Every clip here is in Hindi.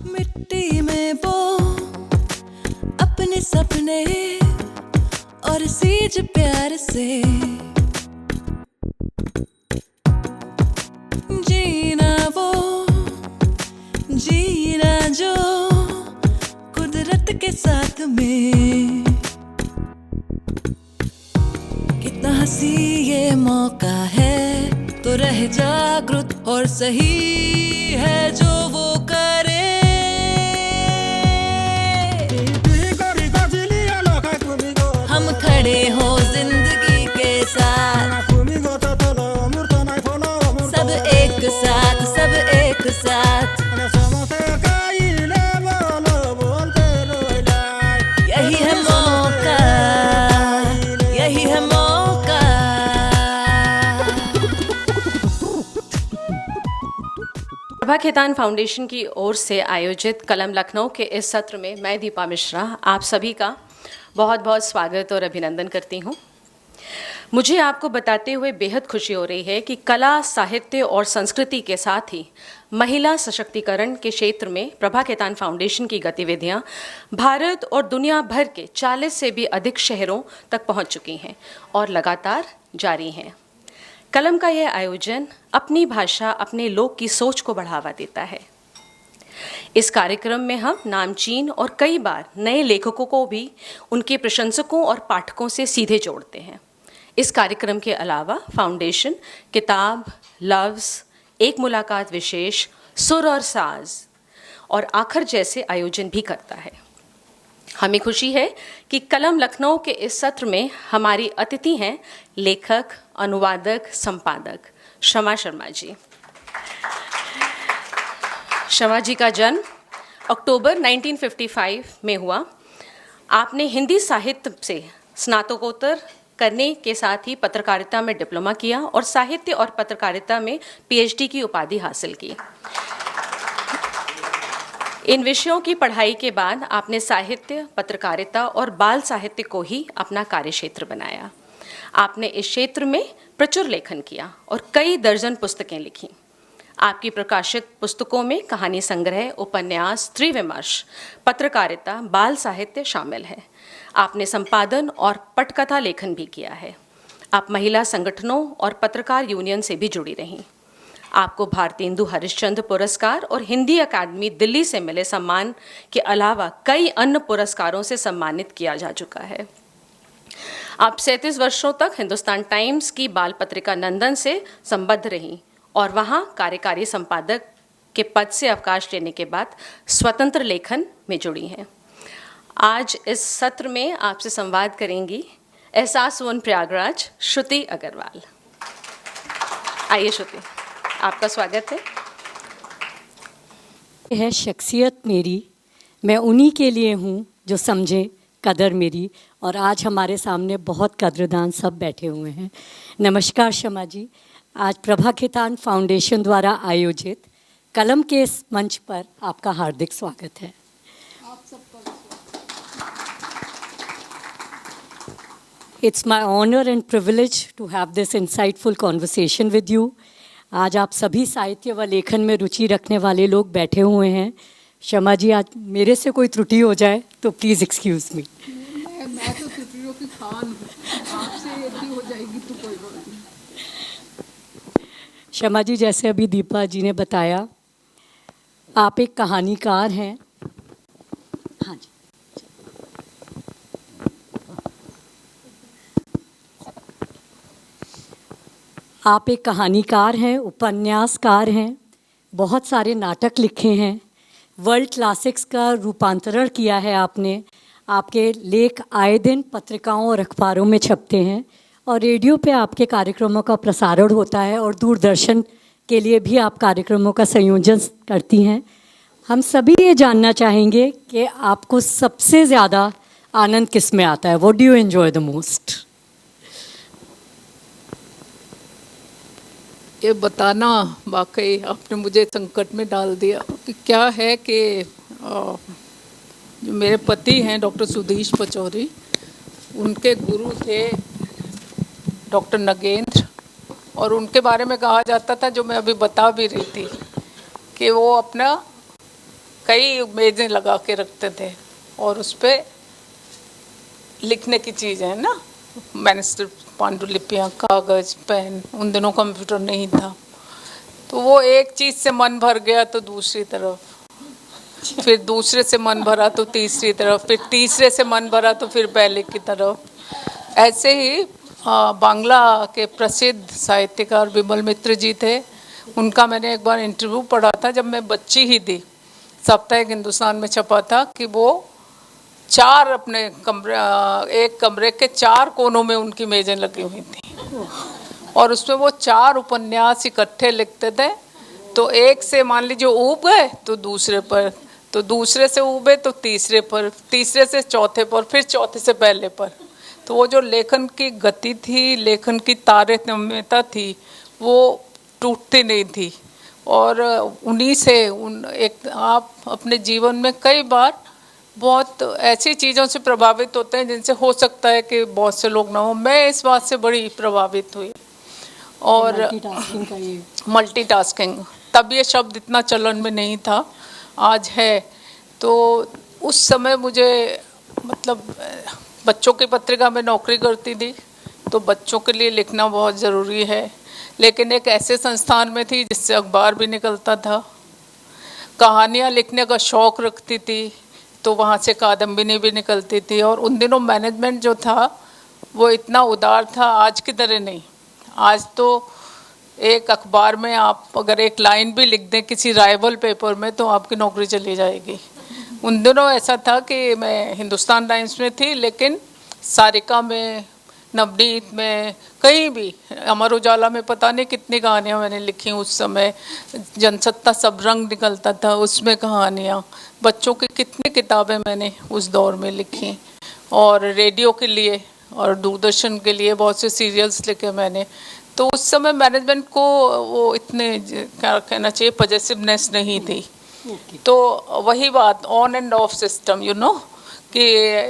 मिट्टी में वो अपने सपने और सीज प्यार से जीना वो जीना जो कुदरत के साथ में। कितना हंसी ये मौका है तो रह जागरूक और सही है जो वो करे। हम खड़े हो जिंदगी के साथ, सब एक साथ, सब एक साथ। यही है मौका, यही है मौका। प्रभा खेतान फाउंडेशन की ओर से आयोजित कलम लखनऊ के इस सत्र में मैं दीपा मिश्रा आप सभी का बहुत बहुत स्वागत और अभिनंदन करती हूँ। मुझे आपको बताते हुए बेहद खुशी हो रही है कि कला, साहित्य और संस्कृति के साथ ही महिला सशक्तिकरण के क्षेत्र में प्रभा खेतान फाउंडेशन की गतिविधियां भारत और दुनिया भर के 40 से भी अधिक शहरों तक पहुंच चुकी हैं और लगातार जारी हैं। कलम का यह आयोजन अपनी भाषा, अपने लोग की सोच को बढ़ावा देता है। इस कार्यक्रम में हम नामचीन और कई बार नए लेखकों को भी उनके प्रशंसकों और पाठकों से सीधे जोड़ते हैं। इस कार्यक्रम के अलावा फाउंडेशन किताब, लफ्ज़, एक मुलाकात विशेष, सुर और साज और आखर जैसे आयोजन भी करता है। हमें खुशी है कि कलम लखनऊ के इस सत्र में हमारी अतिथि हैं लेखक, अनुवादक, संपादक शमा शर्मा जी। शमा जी का जन्म अक्टूबर 1955 में हुआ। आपने हिंदी साहित्य से स्नातकोत्तर करने के साथ ही पत्रकारिता में डिप्लोमा किया और साहित्य और पत्रकारिता में पीएचडी की उपाधि हासिल की। इन विषयों की पढ़ाई के बाद आपने साहित्य, पत्रकारिता और बाल साहित्य को ही अपना कार्यक्षेत्र बनाया। आपने इस क्षेत्र में प्रचुर लेखन किया और कई दर्जन पुस्तकें लिखी। आपकी प्रकाशित पुस्तकों में कहानी संग्रह, उपन्यास, त्रिविमर्श, पत्रकारिता, बाल साहित्य शामिल है। आपने संपादन और पटकथा लेखन भी किया है। आप महिला संगठनों और पत्रकार यूनियन से भी जुड़ी रहीं। आपको भारतेंदु हरिश्चंद्र पुरस्कार और हिंदी अकादमी दिल्ली से मिले सम्मान के अलावा कई अन्य पुरस्कारों से सम्मानित किया जा चुका है। आप 37 वर्षों तक हिंदुस्तान टाइम्स की बाल पत्रिका नंदन से संबद्ध रहीं और वहाँ कार्यकारी संपादक के पद से अवकाश लेने के बाद स्वतंत्र लेखन में जुड़ी हैं। आज इस सत्र में आपसे संवाद करेंगी एहसास वन प्रयागराज श्रुति अग्रवाल। आइए श्रुति, आपका स्वागत है। है शख्सियत मेरी, मैं उन्हीं के लिए हूँ जो समझे कदर मेरी। और आज हमारे सामने बहुत कद्रदान सब बैठे हुए हैं। नमस्कार शमा जी। आज प्रभा खेतान फाउंडेशन द्वारा आयोजित कलम के इस मंच पर आपका हार्दिक स्वागत है। आप सबका It's my honor and privilege to have this insightful conversation with you. आज आप सभी साहित्य व लेखन में रुचि रखने वाले लोग बैठे हुए हैं। शमा जी, आज मेरे से कोई त्रुटि हो जाए तो प्लीज़ एक्सक्यूज़ मी। मैं तो त्रुटियों की खान हूँ, आपसे एक ही हो जाएगी तो कोई बात नहीं। शमा जी, जैसे अभी दीपा जी ने बताया, आप एक कहानीकार हैं। हाँ जी। आप एक कहानीकार हैं, उपन्यासकार हैं, बहुत सारे नाटक लिखे हैं, वर्ल्ड क्लासिक्स का रूपांतरण किया है आपने। आपके लेख आए दिन पत्रिकाओं और अखबारों में छपते हैं और रेडियो पे आपके कार्यक्रमों का प्रसारण होता है और दूरदर्शन के लिए भी आप कार्यक्रमों का संयोजन करती हैं। हम सभी ये जानना चाहेंगे कि आपको सबसे ज़्यादा आनंद किस में आता है? What do you enjoy the most? ये बताना वाकई आपने मुझे संकट में डाल दिया कि क्या है कि जो मेरे पति हैं डॉक्टर सुधीश पचौरी, उनके गुरु थे डॉक्टर नगेंद्र, और उनके बारे में कहा जाता था, जो मैं अभी बता भी रही थी, कि वो अपना कई मेजें लगा के रखते थे और उस पे लिखने की चीज़ है ना, मैन्युस्क्रिप्ट, पांडुलिपियाँ, कागज़, पेन। उन दिनों कंप्यूटर नहीं था, तो वो एक चीज़ से मन भर गया तो दूसरी तरफ, फिर दूसरे से मन भरा तो तीसरी तरफ, फिर तीसरे से मन भरा तो फिर पहले की तरफ। ऐसे ही बांग्ला के प्रसिद्ध साहित्यकार विमल मित्र जी थे, उनका मैंने एक बार इंटरव्यू पढ़ा था जब मैं बच्ची ही थी। साप्ताहिक हिंदुस्तान में छपा था कि वो चार अपने एक कमरे के चार कोनों में उनकी मेजें लगी हुई थी और उसमें वो चार उपन्यास इकट्ठे लिखते थे। तो एक से मान लीजिए ऊब गए तो दूसरे पर, तो दूसरे से ऊबे तो तीसरे पर, तीसरे से चौथे पर, फिर चौथे से पहले पर। तो वो जो लेखन की गति थी, लेखन की तारतम्यता थी, वो टूटती नहीं थी। और उन्हीं से आप अपने जीवन में कई बार बहुत ऐसी चीज़ों से प्रभावित होते हैं जिनसे हो सकता है कि बहुत से लोग ना हो। मैं इस बात से बड़ी प्रभावित हुई। और मल्टीटास्किंग, तब ये शब्द इतना चलन में नहीं था, आज है। तो उस समय मुझे मतलब बच्चों की पत्रिका में नौकरी करती थी, तो बच्चों के लिए लिखना बहुत ज़रूरी है, लेकिन एक ऐसे संस्थान में थी जिससे अखबार भी निकलता था। कहानियाँ लिखने का शौक़ रखती थी, तो वहाँ से कादम्बिनी भी निकलती थी। और उन दिनों मैनेजमेंट जो था वो इतना उदार था, आज की तरह नहीं। आज तो एक अखबार में आप अगर एक लाइन भी लिख दें किसी राइवल पेपर में तो आपकी नौकरी चली जाएगी। उन दिनों ऐसा था कि मैं हिंदुस्तान टाइम्स में थी, लेकिन सारिका में, नवनीत में, कहीं भी, अमर उजाला में पता नहीं कितनी कहानियाँ मैंने लिखी उस समय। जनसत्ता सब रंग निकलता था, उसमें कहानियाँ। बच्चों की कितनी किताबें मैंने उस दौर में लिखी, और रेडियो के लिए और दूरदर्शन के लिए बहुत से सीरियल्स लिखे मैंने। तो उस समय मैनेजमेंट को वो इतने, क्या कहना चाहिए, पॉजिटिवनेस नहीं थी। तो वही बात, on end of system, you know, कि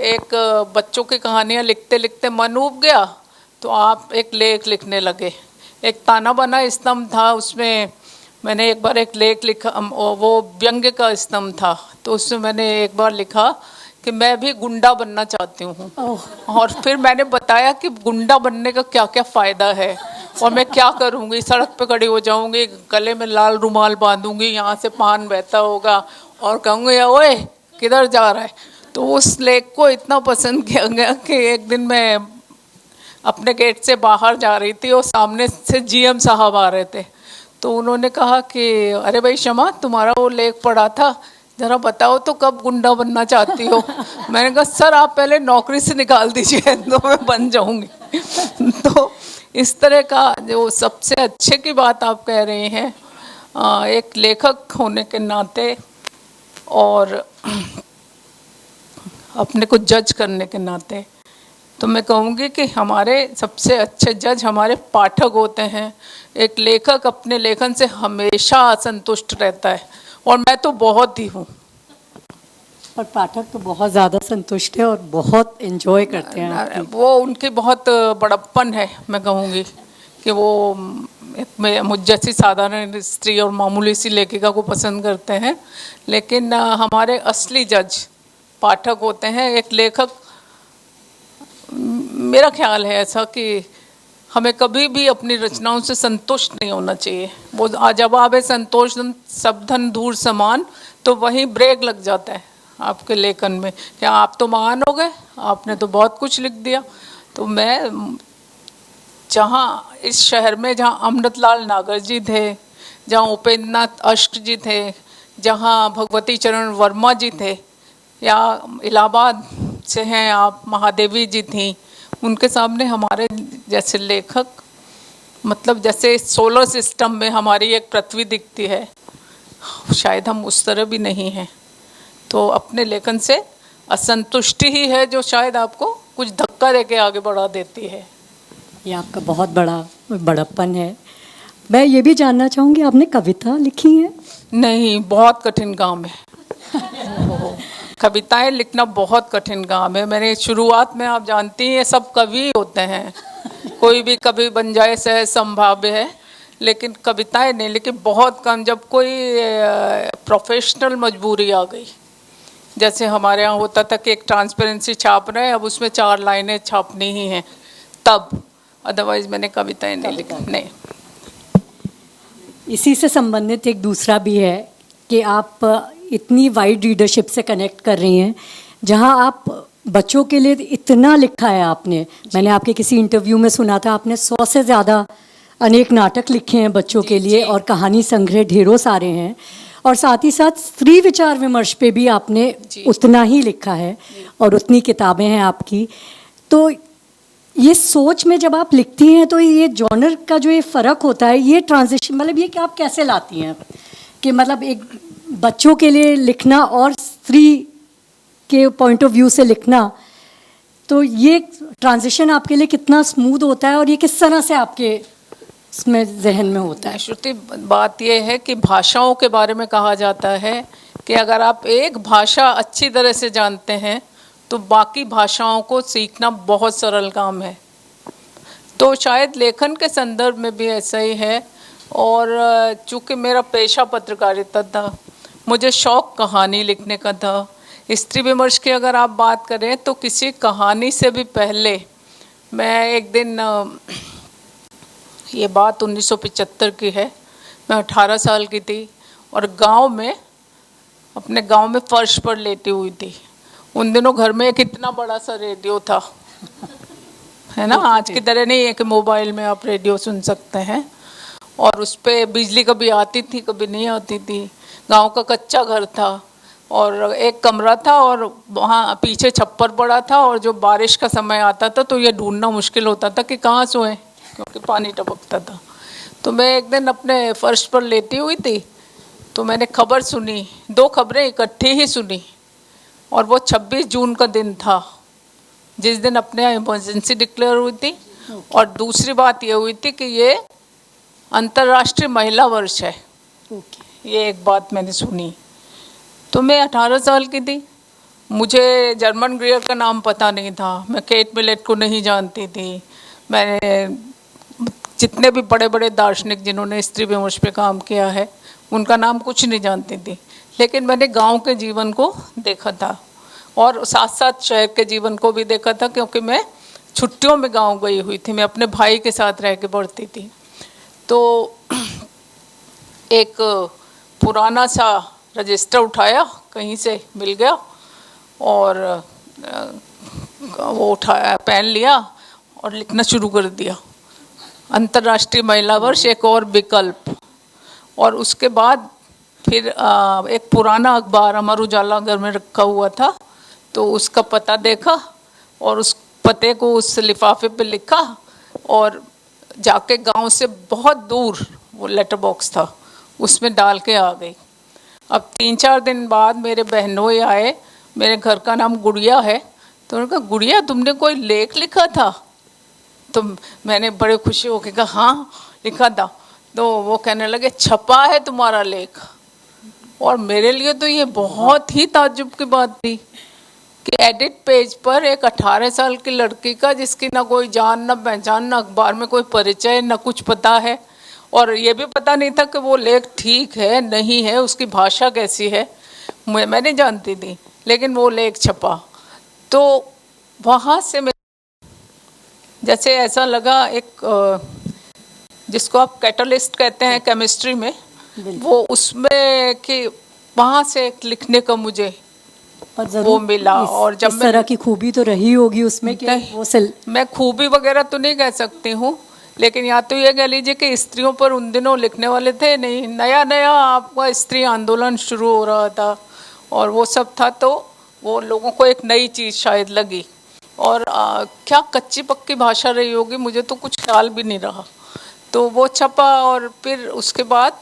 एक बच्चों की कहानियाँ लिखते लिखते मन ऊब गया तो आप एक लेख लिखने लगे। एक ताना बाना स्तंभ था, उसमें मैंने एक बार एक लेख लिखा, वो व्यंग्य का स्तंभ था, तो उसमें मैंने एक बार लिखा कि मैं भी गुंडा बनना चाहती हूँ। और फिर मैंने बताया कि गुंडा बनने का क्या क्या फ़ायदा है और मैं क्या करूँगी। सड़क पे खड़ी हो जाऊँगी, गले में लाल रुमाल बांधूंगी, यहाँ से पान बहता होगा और कहूँगी ओए किधर जा रहा है। तो उस लेख को इतना पसंद किया गया कि एक दिन मैं अपने गेट से बाहर जा रही थी और सामने से जीएम साहब आ रहे थे, तो उन्होंने कहा कि अरे भाई शमा, तुम्हारा वो लेख पढ़ा था, ज़रा बताओ तो कब गुंडा बनना चाहती हो। मैंने कहा सर आप पहले नौकरी से निकाल दीजिए तो मैं बन जाऊंगी। तो इस तरह का जो सबसे अच्छे की बात आप कह रहे हैं, एक लेखक होने के नाते और अपने को जज करने के नाते, तो मैं कहूँगी कि हमारे सबसे अच्छे जज हमारे पाठक होते हैं। एक लेखक अपने लेखन से हमेशा असंतुष्ट रहता है, और मैं तो बहुत ही हूँ। और पाठक तो बहुत ज़्यादा संतुष्ट है और बहुत एंजॉय करते हैं। वो उनकी बहुत बड़प्पन है, मैं कहूँगी कि वो मुझ जैसी साधारण स्त्री और मामूली सी लेखिका को पसंद करते हैं, लेकिन हमारे असली जज पाठक होते हैं। एक लेखक, मेरा ख्याल है ऐसा कि हमें कभी भी अपनी रचनाओं से संतुष्ट नहीं होना चाहिए। वो जब आवे संतोष सब धन दूर समान, तो वहीं ब्रेक लग जाता है आपके लेखन में। क्या आप तो महान हो गए, आपने तो बहुत कुछ लिख दिया। तो मैं जहाँ इस शहर में जहाँ अमृतलाल नागर जी थे, जहाँ उपेंद्र नाथ अष्ट जी थे, जहाँ भगवती चरण वर्मा जी थे, या इलाहाबाद से हैं आप, महादेवी जी थी, उनके सामने हमारे जैसे लेखक, मतलब जैसे सोलर सिस्टम में हमारी एक पृथ्वी दिखती है, शायद हम उस तरह भी नहीं हैं। तो अपने लेखन से असंतुष्टि ही है जो शायद आपको कुछ धक्का देके आगे बढ़ा देती है। ये आपका बहुत बड़ा बड़प्पन है। मैं ये भी जानना चाहूँगी, आपने कविता लिखी है? नहीं, बहुत कठिन काम है। कविताएं लिखना बहुत कठिन काम है। मैंने शुरुआत में, आप जानती हैं, सब कवि होते हैं, कोई भी कवि बन जाए सहज संभाव्य है, लेकिन कविताएं नहीं, लेकिन बहुत कम। जब कोई प्रोफेशनल मजबूरी आ गई, जैसे हमारे यहाँ होता था कि एक ट्रांसपेरेंसी छाप रहे हैं, अब उसमें 4 लाइनें छापनी ही हैं, तब। अदरवाइज मैंने कविताएं नहीं लिखी, नहीं। इसी से संबंधित एक दूसरा भी है कि आप इतनी वाइड रीडरशिप से कनेक्ट कर रही हैं, जहां आप बच्चों के लिए इतना लिखा है आपने। मैंने आपके किसी इंटरव्यू में सुना था आपने 100 से ज़्यादा अनेक नाटक लिखे हैं बच्चों के लिए, और कहानी संग्रह ढेरों सारे हैं, और साथ ही साथ स्त्री विचार विमर्श पे भी आपने उतना ही लिखा है और उतनी किताबें हैं आपकी। तो ये सोच में जब आप लिखती हैं तो ये जॉनर का जो ये फ़र्क होता है, ये ट्रांजिशन, मतलब ये कि आप कैसे लाती हैं कि मतलब एक बच्चों के लिए लिखना और स्त्री के पॉइंट ऑफ व्यू से लिखना, तो ये ट्रांजिशन आपके लिए कितना स्मूथ होता है और ये किस तरह से आपके इसमें जहन में होता है? श्रुति, बात यह है कि भाषाओं के बारे में कहा जाता है कि अगर आप एक भाषा अच्छी तरह से जानते हैं तो बाकी भाषाओं को सीखना बहुत सरल काम है। तो शायद लेखन के संदर्भ में भी ऐसा ही है। और चूँकि मेरा पेशा पत्रकारिता था, मुझे शौक़ कहानी लिखने का था। स्त्री विमर्श की अगर आप बात करें तो किसी कहानी से भी पहले मैं एक दिन, ये बात 1975 की है, मैं 18 साल की थी और गांव में, अपने गांव में फर्श पर लेटी हुई थी। उन दिनों घर में एक इतना बड़ा सा रेडियो था, है ना, आज की तरह नहीं है कि मोबाइल में आप रेडियो सुन सकते हैं। और उस पर बिजली कभी आती थी कभी नहीं आती थी। गांव का कच्चा घर था और एक कमरा था और वहाँ पीछे छप्पर पड़ा था, और जो बारिश का समय आता था तो ये ढूंढना मुश्किल होता था कि कहाँ सोएं, क्योंकि पानी टपकता था। तो मैं एक दिन अपने फर्श पर लेटी हुई थी, तो मैंने खबर सुनी, 2 खबरें इकट्ठी ही सुनी। और वो 26 जून का दिन था जिस दिन अपने यहाँ इमरजेंसी डिक्लेयर हुई थी। और दूसरी बात ये हुई थी कि ये अंतर्राष्ट्रीय महिला वर्ष है। ये एक बात मैंने सुनी। तो मैं 18 साल की थी, मुझे जर्मन ग्रियर का नाम पता नहीं था, मैं केट मिलेट को नहीं जानती थी, मैंने जितने भी बड़े बड़े दार्शनिक जिन्होंने स्त्री विमर्श पे काम किया है उनका नाम कुछ नहीं जानती थी। लेकिन मैंने गांव के जीवन को देखा था और साथ साथ शहर के जीवन को भी देखा था, क्योंकि मैं छुट्टियों में गांव गई हुई थी, मैं अपने भाई के साथ रह के पढ़ती थी। तो एक पुराना सा रजिस्टर उठाया, कहीं से मिल गया, और वो उठाया, पेन लिया और लिखना शुरू कर दिया, अंतर्राष्ट्रीय महिला वर्ष एक और विकल्प। और उसके बाद फिर एक पुराना अखबार अमर उजाला घर में रखा हुआ था, तो उसका पता देखा और उस पते को उस लिफाफे पे लिखा और जाके गांव से बहुत दूर वो लेटर बॉक्स था उसमें डाल के आ गई। अब 3-4 दिन बाद मेरे बहनोई आए, मेरे घर का नाम गुड़िया है, तो उन्होंने कहा गुड़िया तुमने कोई लेख लिखा था? तो मैंने बड़े खुशी होकर कहा हाँ लिखा था। तो वो कहने लगे छपा है तुम्हारा लेख। और मेरे लिए तो ये बहुत ही ताज्जुब की बात थी कि एडिट पेज पर एक 18 साल की लड़की का, जिसकी ना कोई जान ना पहचान, ना अखबार में कोई परिचय, ना कुछ पता है, और ये भी पता नहीं था कि वो लेख ठीक है नहीं है, उसकी भाषा कैसी है, मैं नहीं जानती थी, लेकिन वो लेख छपा। तो वहाँ से मैं जैसे ऐसा लगा, एक जिसको आप कैटलिस्ट कहते हैं केमिस्ट्री में, वो उसमें कि वहाँ से एक लिखने का मुझे वो मिला। और जब इस तरह की खूबी तो रही होगी उसमें कि वो मैं खूबी वगैरह तो नहीं कह सकती हूँ, लेकिन या तो ये कह लीजिए कि स्त्रियों पर उन दिनों लिखने वाले थे नहीं, नया नया आपका स्त्री आंदोलन शुरू हो रहा था और वो सब था, तो वो लोगों को एक नई चीज़ शायद लगी। और क्या कच्ची पक्की भाषा रही होगी, मुझे तो कुछ ख्याल भी नहीं रहा। तो वो छपा और फिर उसके बाद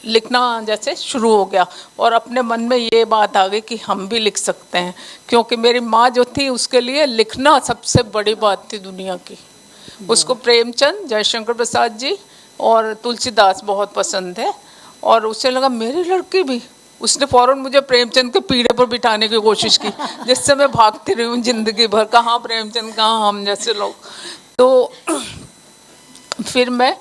लिखना जैसे शुरू हो गया और अपने मन में ये बात आ गई कि हम भी लिख सकते हैं, क्योंकि मेरी माँ जो थी उसके लिए लिखना सबसे बड़ी बात थी दुनिया की। उसको प्रेमचंद, जयशंकर प्रसाद जी और तुलसीदास बहुत पसंद है, और उसे लगा मेरी लड़की भी, उसने फ़ौरन मुझे प्रेमचंद के पीढ़े पर बिठाने की कोशिश की, जिससे मैं भागती रही हूँ ज़िंदगी भर, कहाँ प्रेमचंद कहाँ हम जैसे लोग। तो फिर मैं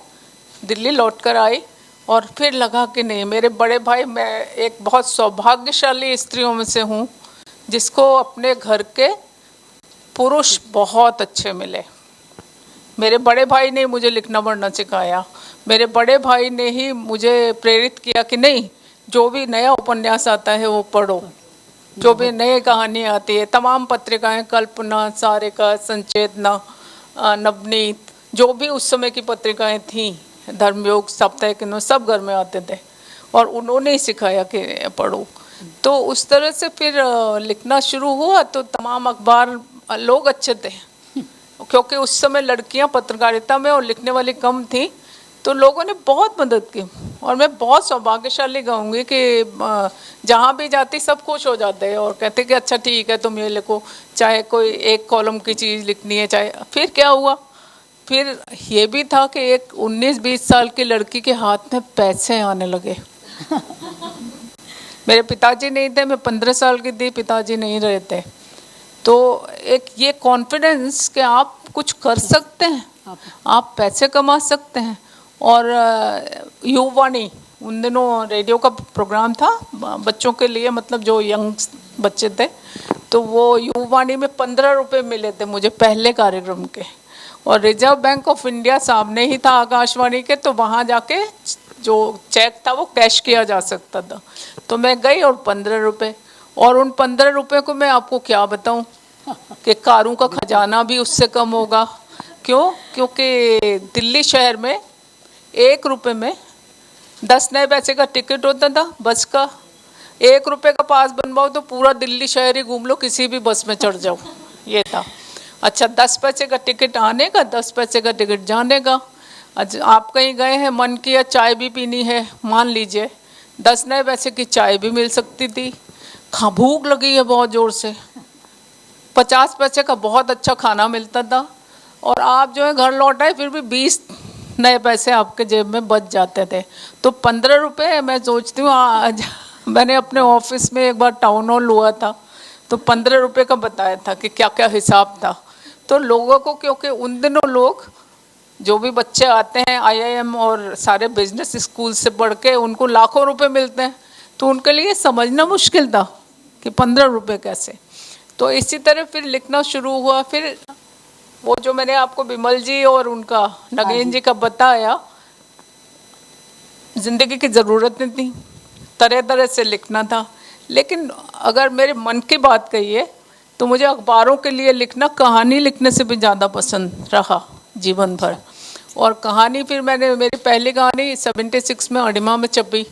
दिल्ली लौट कर आई और फिर लगा कि नहीं, मेरे बड़े भाई, मैं एक बहुत सौभाग्यशाली स्त्रियों में से हूँ जिसको अपने घर के पुरुष बहुत अच्छे मिले। मेरे बड़े भाई ने मुझे लिखना पढ़ना सिखाया, मेरे बड़े भाई ने ही मुझे प्रेरित किया कि नहीं, जो भी नया उपन्यास आता है वो पढ़ो, जो भी नई कहानी आती है, तमाम पत्रिकाएं, कल्पना, सारिका, संचेतना, नवनीत, जो भी उस समय की पत्रिकाएं थीं, धर्मयोग, साप्ताहिक, सब घर में आते थे और उन्होंने ही सिखाया कि पढ़ो। तो उस तरह से फिर लिखना शुरू हुआ। तो तमाम अखबार, लोग अच्छे थे क्योंकि उस समय लड़कियां पत्रकारिता में और लिखने वाली कम थी, तो लोगों ने बहुत मदद की और मैं बहुत सौभाग्यशाली कहूँगी कि जहाँ भी जाती सब खुश हो जाते हैं और कहते कि अच्छा ठीक है, तुम ये लिखो, चाहे कोई एक कॉलम की चीज़ लिखनी है, चाहे। फिर क्या हुआ, फिर ये भी था कि एक 19-20 साल की लड़की के हाथ में पैसे आने लगे। मेरे पिताजी नहीं थे, मैं 15 साल की थी, पिताजी नहीं रहे थे। तो एक ये कॉन्फिडेंस कि आप कुछ कर सकते हैं, आप पैसे कमा सकते हैं। और युवाणी, उन दिनों रेडियो का प्रोग्राम था बच्चों के लिए, मतलब जो यंग बच्चे थे, तो वो युवाणी में 15 रुपये मिले थे मुझे पहले कार्यक्रम के। और रिजर्व बैंक ऑफ इंडिया सामने ही था आकाशवाणी के, तो वहाँ जाके जो चेक था वो कैश किया जा सकता था। तो मैं गई और 15 रुपये, और उन 15 रुपये को मैं आपको क्या बताऊं कि कारों का खजाना भी उससे कम होगा। क्यों? क्योंकि दिल्ली शहर में 1 रुपये में 10 नए पैसे का टिकट होता था बस का। 1 रुपये का पास बनवाओ तो पूरा दिल्ली शहर ही घूम लो, किसी भी बस में चढ़ जाओ, ये था। अच्छा, 10 पैसे का टिकट आने का, 10 पैसे का टिकट जाने का। अच्छा, आप कहीं गए हैं, मन किया चाय भी पीनी है, मान लीजिए 10 नए पैसे की चाय भी मिल सकती थी। भूख लगी है बहुत ज़ोर से, 50 पैसे का बहुत अच्छा खाना मिलता था, और आप जो है घर लौट आए फिर भी 20 नए पैसे आपके जेब में बच जाते थे। तो 15 रुपये, मैं सोचती हूँ आज मैंने अपने ऑफिस में एक बार टाउन हॉल हुआ था तो 15 रुपये का बताया था कि क्या क्या हिसाब था। तो लोगों को, क्योंकि उन दिनों लोग जो भी बच्चे आते हैं IIM और सारे बिजनेस स्कूल से पढ़ के, उनको लाखों रुपए मिलते हैं, तो उनके लिए समझना मुश्किल था कि 15 रुपये कैसे। तो इसी तरह फिर लिखना शुरू हुआ। फिर वो जो मैंने आपको विमल जी और उनका नगेन जी का बताया, जिंदगी की ज़रूरत नहीं थी, तरह तरह से लिखना था। लेकिन अगर मेरे मन की बात कहिए तो मुझे अखबारों के लिए लिखना कहानी लिखने से भी ज़्यादा पसंद रहा जीवन भर। और कहानी फिर मेरी पहली कहानी 76 में अडिमा में छपी,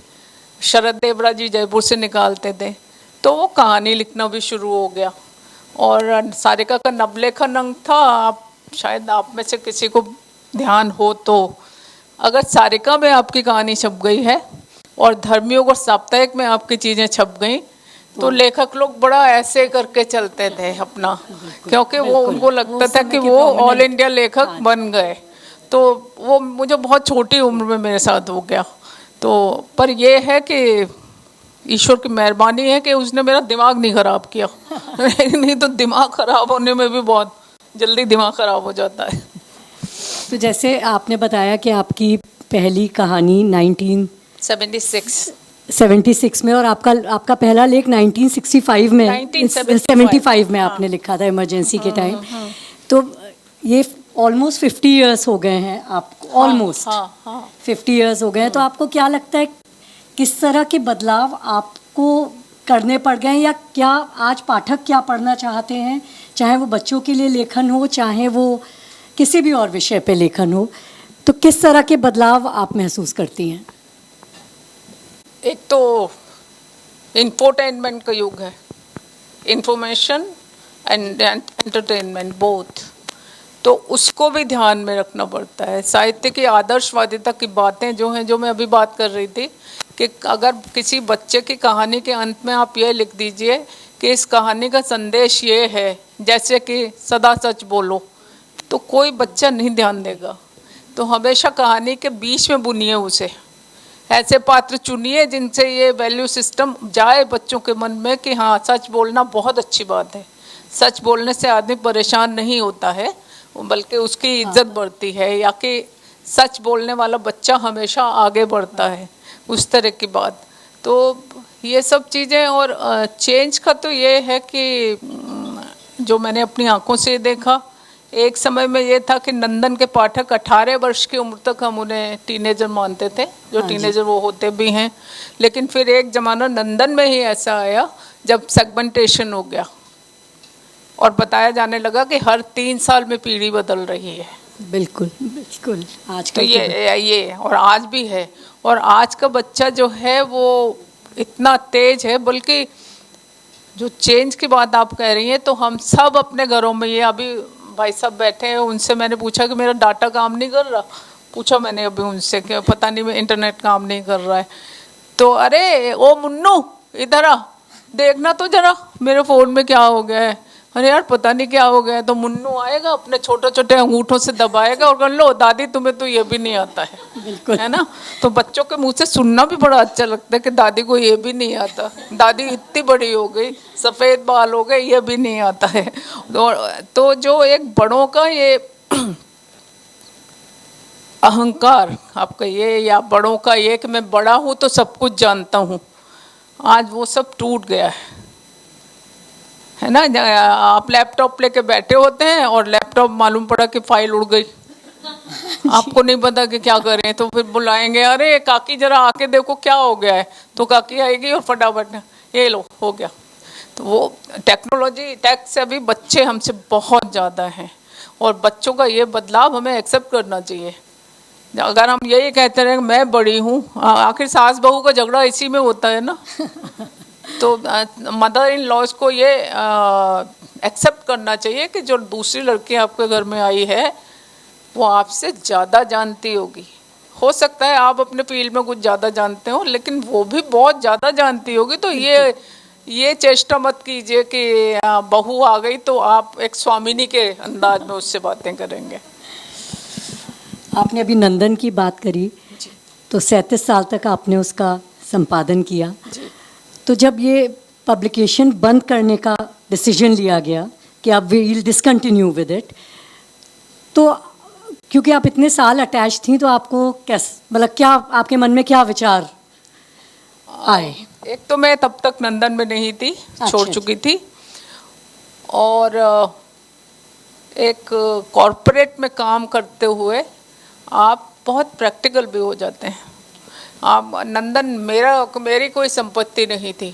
शरद देवरा जी जयपुर से निकालते थे, तो वो कहानी लिखना भी शुरू हो गया। और सारिका का नवलेखन अंक था, आप शायद आप में से किसी को ध्यान हो तो, अगर सारिका में आपकी कहानी छप गई है और धर्मयोग और साप्ताहिक में आपकी चीज़ें छप गई, तो लेखक लोग बड़ा ऐसे करके चलते थे अपना, क्योंकि वो उनको लगता था कि वो ऑल इंडिया लेखक बन गए। तो वो मुझे बहुत छोटी उम्र में मेरे साथ हो गया। तो पर ये है कि ईश्वर की मेहरबानी है कि उसने मेरा दिमाग नहीं खराब किया नहीं तो दिमाग खराब होने में भी बहुत जल्दी दिमाग खराब हो जाता है। तो जैसे आपने बताया कि आपकी पहली कहानी 1976 में, और आपका पहला लेख 1965 में, 1975 में आपने लिखा था, इमरजेंसी के टाइम। तो ये ऑलमोस्ट 50 इयर्स हो गए हैं आपको, ऑलमोस्ट 50 इयर्स हो गए हैं। तो आपको क्या लगता है किस तरह के बदलाव आपको करने पड़ गए, या क्या आज पाठक क्या पढ़ना चाहते हैं, चाहे वो बच्चों के लिए लेखन हो, चाहे वो किसी भी और विषय पे लेखन हो, तो किस तरह के बदलाव आप महसूस करती हैं? एक तो इंफोटेनमेंट का युग है, इंफॉर्मेशन एंड एंटरटेनमेंट बोथ, तो उसको भी ध्यान में रखना पड़ता है। साहित्य की आदर्शवादिता की बातें जो हैं, जो मैं अभी बात कर रही थी, कि अगर किसी बच्चे की कहानी के अंत में आप ये लिख दीजिए कि इस कहानी का संदेश ये है, जैसे कि सदा सच बोलो, तो कोई बच्चा नहीं ध्यान देगा। तो हमेशा कहानी के बीच में बुनिए उसे, ऐसे पात्र चुनिए जिनसे ये वैल्यू सिस्टम जाए बच्चों के मन में कि हाँ, सच बोलना बहुत अच्छी बात है, सच बोलने से आदमी परेशान नहीं होता है, बल्कि उसकी इज्जत बढ़ती है, या कि सच बोलने वाला बच्चा हमेशा आगे बढ़ता है, उस तरह की बात। तो ये सब चीज़ें, और चेंज का तो ये है कि जो मैंने अपनी आंखों से देखा, एक समय में ये था कि नंदन के पाठक 18 वर्ष की उम्र तक हम उन्हें टीनेजर मानते थे, जो टीनेजर वो होते भी हैं। लेकिन फिर एक ज़माना नंदन में ही ऐसा आया जब सेगमेंटेशन हो गया और बताया जाने लगा कि हर 3 साल में पीढ़ी बदल रही है। बिल्कुल बिल्कुल। आज तो ये और आज भी है। और आज का बच्चा जो है वो इतना तेज है, बल्कि जो चेंज की बात आप कह रही हैं, तो हम सब अपने घरों में, ये अभी भाई साहब बैठे हैं, उनसे मैंने पूछा कि मेरा डाटा काम नहीं कर रहा, पूछा मैंने अभी उनसे कि पता नहीं इंटरनेट काम नहीं कर रहा है। तो अरे ओ मुन्नू इधर आ, देखना तो जरा मेरे फ़ोन में क्या हो गया है। अरे यार पता नहीं क्या हो गया है। तो मुन्नू आएगा, अपने छोटे छोटे अंगूठों से दबाएगा और कह लो दादी तुम्हें तो ये भी नहीं आता है। बिल्कुल, है ना। तो बच्चों के मुंह से सुनना भी बड़ा अच्छा लगता है कि दादी को ये भी नहीं आता, दादी इतनी बड़ी हो गई, सफ़ेद बाल हो गए, ये भी नहीं आता है। तो जो एक बड़ों का ये अहंकार आप कहिए, या बड़ों का ये कि मैं बड़ा हूँ तो सब कुछ जानता हूँ, आज वो सब टूट गया है ना। आप लैपटॉप लेके बैठे होते हैं और लैपटॉप मालूम पड़ा कि फाइल उड़ गई, आपको नहीं पता कि क्या करें। तो फिर बुलाएंगे, अरे काकी जरा आके देखो क्या हो गया है। तो काकी आएगी और फटाफट ये लो हो गया। तो वो टेक्नोलॉजी टेक से अभी बच्चे हमसे बहुत ज़्यादा हैं, और बच्चों का ये बदलाव हमें एक्सेप्ट करना चाहिए। अगर हम यही कहते रहे मैं बड़ी हूँ, आखिर सास बहू का झगड़ा इसी में होता है ना। तो मदर इन लॉज को ये एक्सेप्ट करना चाहिए कि जो दूसरी लड़की आपके घर में आई है वो आपसे ज़्यादा जानती होगी। हो सकता है आप अपने फील्ड में कुछ ज़्यादा जानते हो, लेकिन वो भी बहुत ज़्यादा जानती होगी। तो ये चेष्टा मत कीजिए कि बहू आ गई तो आप एक स्वामिनी के अंदाज में उससे बातें करेंगे। आपने अभी नंदन की बात करी, तो 37 साल तक आपने उसका संपादन किया। तो जब ये पब्लिकेशन बंद करने का डिसीजन लिया गया कि आप विल डिसकंटिन्यू विद इट, तो क्योंकि आप इतने साल अटैच थी, तो आपको कैसे, मतलब क्या आपके मन में क्या विचार आए? एक तो मैं तब तक नंदन में नहीं थी, छोड़ चुकी थी, और एक कॉरपोरेट में काम करते हुए आप बहुत प्रैक्टिकल भी हो जाते हैं। आप नंदन मेरी कोई संपत्ति नहीं थी,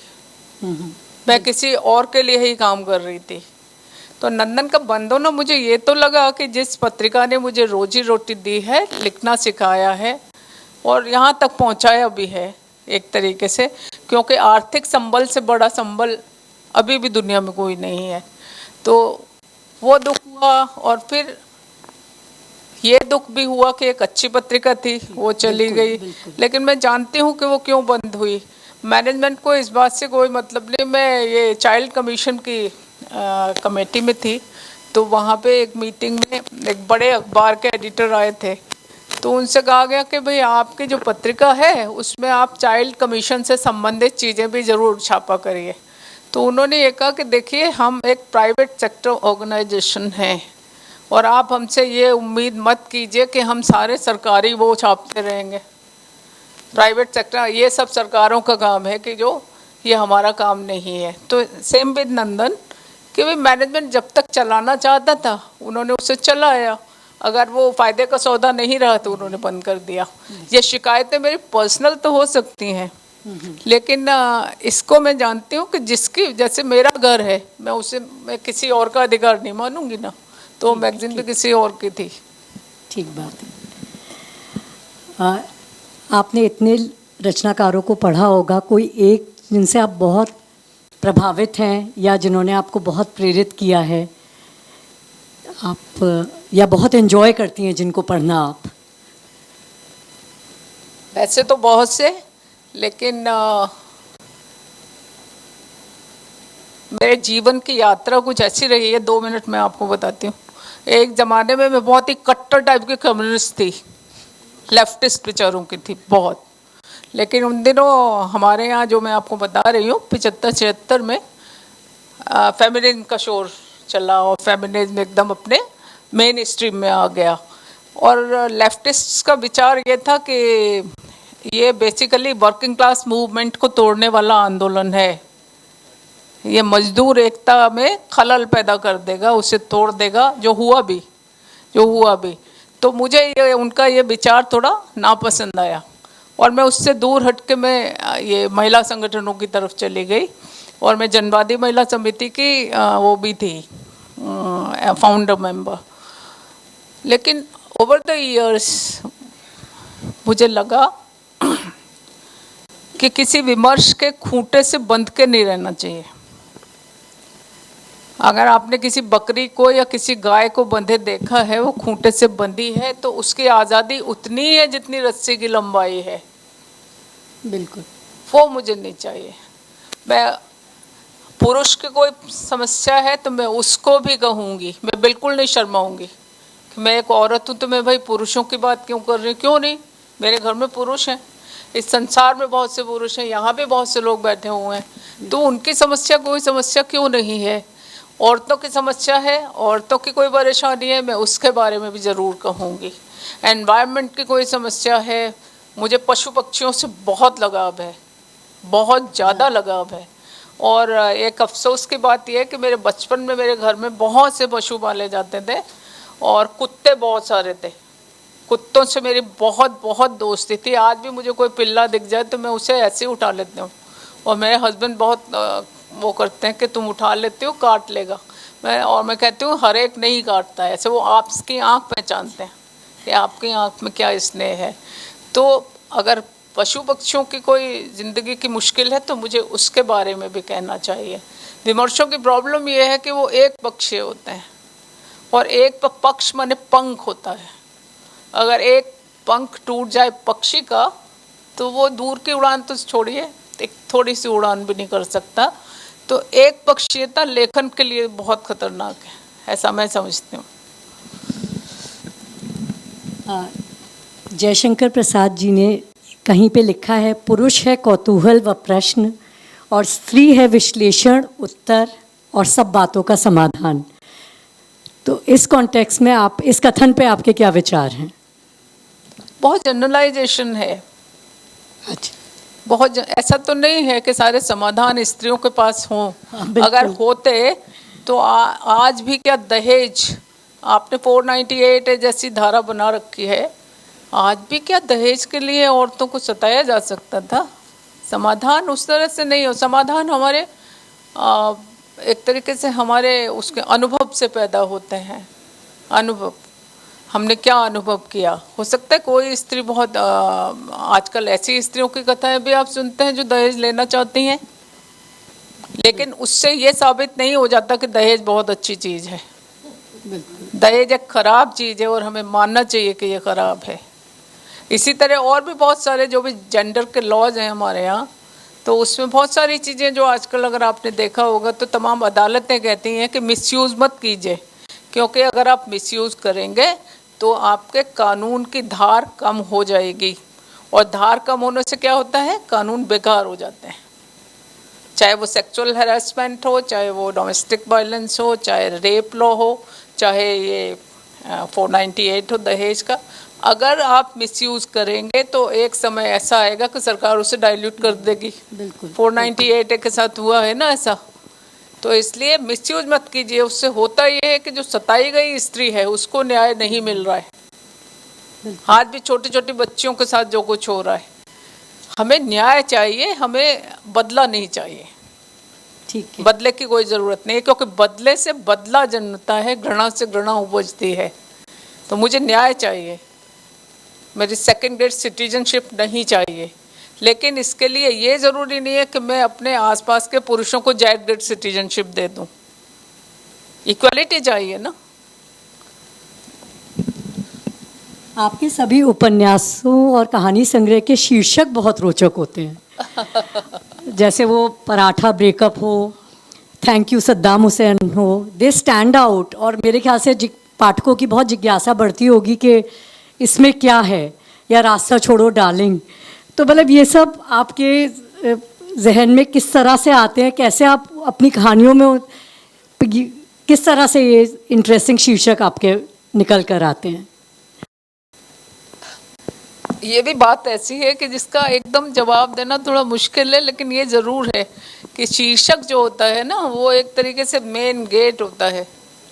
मैं किसी और के लिए ही काम कर रही थी। तो नंदन का बंद होना, मुझे ये तो लगा कि जिस पत्रिका ने मुझे रोजी रोटी दी है, लिखना सिखाया है और यहाँ तक पहुँचाया भी है एक तरीके से, क्योंकि आर्थिक संबल से बड़ा संबल अभी भी दुनिया में कोई नहीं है। तो वो दुख हुआ, और फिर ये दुख भी हुआ कि एक अच्छी पत्रिका थी वो चली गई। लेकिन मैं जानती हूँ कि वो क्यों बंद हुई। मैनेजमेंट को इस बात से कोई मतलब नहीं। मैं ये चाइल्ड कमीशन की कमेटी में थी, तो वहाँ पे एक मीटिंग में एक बड़े अखबार के एडिटर आए थे। तो उनसे कहा गया कि भाई आपकी जो पत्रिका है उसमें आप चाइल्ड कमीशन से संबंधित चीज़ें भी ज़रूर छापा करिए। तो उन्होंने ये कहा कि देखिए हम एक प्राइवेट सेक्टर ऑर्गेनाइजेशन हैं, और आप हमसे ये उम्मीद मत कीजिए कि हम सारे सरकारी वो छापते रहेंगे। प्राइवेट सेक्टर ये सब सरकारों का काम है, कि जो ये हमारा काम नहीं है। तो सेम विद नंदन कि भाई मैनेजमेंट जब तक चलाना चाहता था उन्होंने उसे चलाया, अगर वो फ़ायदे का सौदा नहीं रहा तो उन्होंने बंद कर दिया। ये शिकायतें मेरी पर्सनल तो हो सकती हैं, लेकिन इसको मैं जानती हूँ कि जिसकी, जैसे मेरा घर है, मैं किसी और का अधिकार नहीं मानूंगी ना। तो मैगजीन भी किसी और की थी। ठीक बात है। आपने इतने रचनाकारों को पढ़ा होगा, कोई एक जिनसे आप बहुत प्रभावित हैं या जिन्होंने आपको बहुत प्रेरित किया है, आप या बहुत एंजॉय करती हैं जिनको पढ़ना आप? वैसे तो बहुत से, लेकिन मेरे जीवन की यात्रा कुछ ऐसी रही है, 2 मिनट में आपको बताती हूँ। एक ज़माने में मैं बहुत ही कट्टर टाइप की कम्युनिस्ट थी, लेफ्टिस्ट विचारों की थी बहुत। लेकिन उन दिनों हमारे यहाँ, जो मैं आपको बता रही हूँ, 75-76 में फेमिनिन का शोर चला, और फेमिनिज्म एकदम अपने मेन स्ट्रीम में आ गया। और लेफ्टिस्ट का विचार ये था कि ये बेसिकली वर्किंग क्लास मूवमेंट को तोड़ने वाला आंदोलन है, ये मजदूर एकता में खलल पैदा कर देगा, उसे तोड़ देगा, जो हुआ भी। तो मुझे ये उनका ये विचार थोड़ा नापसंद आया और मैं उससे दूर हट के मैं ये महिला संगठनों की तरफ चली गई और मैं जनवादी महिला समिति की वो भी थी फाउंडर मेंबर। लेकिन ओवर द इयर्स मुझे लगा कि किसी विमर्श के खूंटे से बंध के नहीं रहना चाहिए। अगर आपने किसी बकरी को या किसी गाय को बंधे देखा है, वो खूंटे से बंधी है, तो उसकी आज़ादी उतनी है जितनी रस्सी की लंबाई है। बिल्कुल, वो मुझे नहीं चाहिए। मैं पुरुष की कोई समस्या है तो मैं उसको भी कहूँगी, मैं बिल्कुल नहीं शर्माऊँगी कि मैं एक औरत हूँ तो मैं भाई पुरुषों की बात क्यों कर रही हूँ। क्यों नहीं, मेरे घर में पुरुष हैं, इस संसार में बहुत से पुरुष हैं, यहाँ भी बहुत से लोग बैठे हुए हैं, तो उनकी समस्या कोई समस्या क्यों नहीं है। औरतों की समस्या है, औरतों की कोई परेशानी है, मैं उसके बारे में भी ज़रूर कहूँगी। एनवायरनमेंट की कोई समस्या है, मुझे पशु पक्षियों से बहुत लगाव है, बहुत ज़्यादा लगाव है। और एक अफसोस की बात यह है कि मेरे बचपन में मेरे घर में बहुत से पशु पाले जाते थे और कुत्ते बहुत सारे थे। कुत्तों से मेरी बहुत बहुत दोस्ती थी। आज भी मुझे कोई पिल्ला दिख जाए तो मैं उसे ऐसे ही उठा लेती हूँ और मेरे हस्बैंड बहुत वो करते हैं कि तुम उठा लेते हो, काट लेगा। मैं कहती हूँ हर एक नहीं काटता है, ऐसे वो आपकी आँख पहचानते हैं कि आपकी आँख में क्या स्नेह है। तो अगर पशु पक्षियों की कोई ज़िंदगी की मुश्किल है तो मुझे उसके बारे में भी कहना चाहिए। विमर्शों की प्रॉब्लम ये है कि वो एक पक्षीय होते हैं और एक पक्ष माने पंख होता है। अगर एक पंख टूट जाए पक्षी का तो वो दूर की उड़ान तो छोड़िए, एक थोड़ी सी उड़ान भी नहीं कर सकता। तो एक पक्षीयता लेखन के लिए बहुत खतरनाक है, ऐसा मैं समझती हूँ। जयशंकर प्रसाद जी ने कहीं पे लिखा है, पुरुष है कौतूहल व प्रश्न और स्त्री है विश्लेषण, उत्तर और सब बातों का समाधान। तो इस कॉन्टेक्स्ट में आप इस कथन पे आपके क्या विचार हैं? बहुत जनरलाइजेशन है। अच्छा, बहुत ऐसा तो नहीं है कि सारे समाधान स्त्रियों के पास हों। अगर होते तो आज भी क्या दहेज, आपने 498 जैसी धारा बना रखी है, आज भी क्या दहेज के लिए औरतों को सताया जा सकता था? समाधान उस तरह से नहीं हो। समाधान हमारे एक तरीके से हमारे उसके अनुभव से पैदा होते हैं। अनुभव, हमने क्या अनुभव किया। हो सकता है कोई स्त्री बहुत आजकल ऐसी स्त्रियों की कथाएं भी आप सुनते हैं जो दहेज लेना चाहती हैं, लेकिन उससे ये साबित नहीं हो जाता कि दहेज बहुत अच्छी चीज़ है। दहेज एक खराब चीज़ है और हमें मानना चाहिए कि ये खराब है। इसी तरह और भी बहुत सारे जो भी जेंडर के लॉज हैं हमारे यहाँ, तो उसमें बहुत सारी चीज़ें जो आजकल अगर आपने देखा होगा तो तमाम अदालतें कहती हैं कि मिसयूज़ मत कीजिए, क्योंकि अगर आप मिसयूज़ करेंगे तो आपके कानून की धार कम हो जाएगी और धार कम होने से क्या होता है, कानून बेकार हो जाते हैं। चाहे वो सेक्सुअल हैरेसमेंट हो, चाहे वो डोमेस्टिक वायलेंस हो, चाहे रेप लॉ हो, चाहे ये 498 हो दहेज का। अगर आप मिसयूज़ करेंगे तो एक समय ऐसा आएगा कि सरकार उसे डाइल्यूट कर देगी। बिल्कुल 498 के साथ हुआ है ना ऐसा। तो इसलिए मिसयूज मत कीजिए। उससे होता ये है कि जो सताई गई स्त्री है उसको न्याय नहीं मिल रहा है। आज भी छोटी छोटी बच्चियों के साथ जो कुछ हो रहा है, हमें न्याय चाहिए, हमें बदला नहीं चाहिए। ठीक है, बदले की कोई ज़रूरत नहीं है, क्योंकि बदले से बदला जन्मता है, घृणा से घृणा उपजती है। तो मुझे न्याय चाहिए, मेरी सेकंड ग्रेड सिटीजनशिप नहीं चाहिए। लेकिन इसके लिए ये ज़रूरी नहीं है कि मैं अपने आसपास के पुरुषों को जेड ग्रेड सिटीजनशिप दे दूं। इक्वालिटी चाहिए ना। आपके सभी उपन्यासों और कहानी संग्रह के शीर्षक बहुत रोचक होते हैं। जैसे वो पराठा ब्रेकअप हो, थैंक यू सद्दाम हुसैन हो, दे स्टैंड आउट। और मेरे ख्याल से पाठकों की बहुत जिज्ञासा बढ़ती होगी कि इसमें क्या है, या रास्ता छोड़ो डार्लिंग। तो मतलब ये सब आपके जहन में किस तरह से आते हैं, कैसे आप अपनी कहानियों में किस तरह से ये इंटरेस्टिंग शीर्षक आपके निकल कर आते हैं? ये भी बात ऐसी है कि जिसका एकदम जवाब देना थोड़ा मुश्किल है, लेकिन ये ज़रूर है कि शीर्षक जो होता है ना, वो एक तरीके से मेन गेट होता है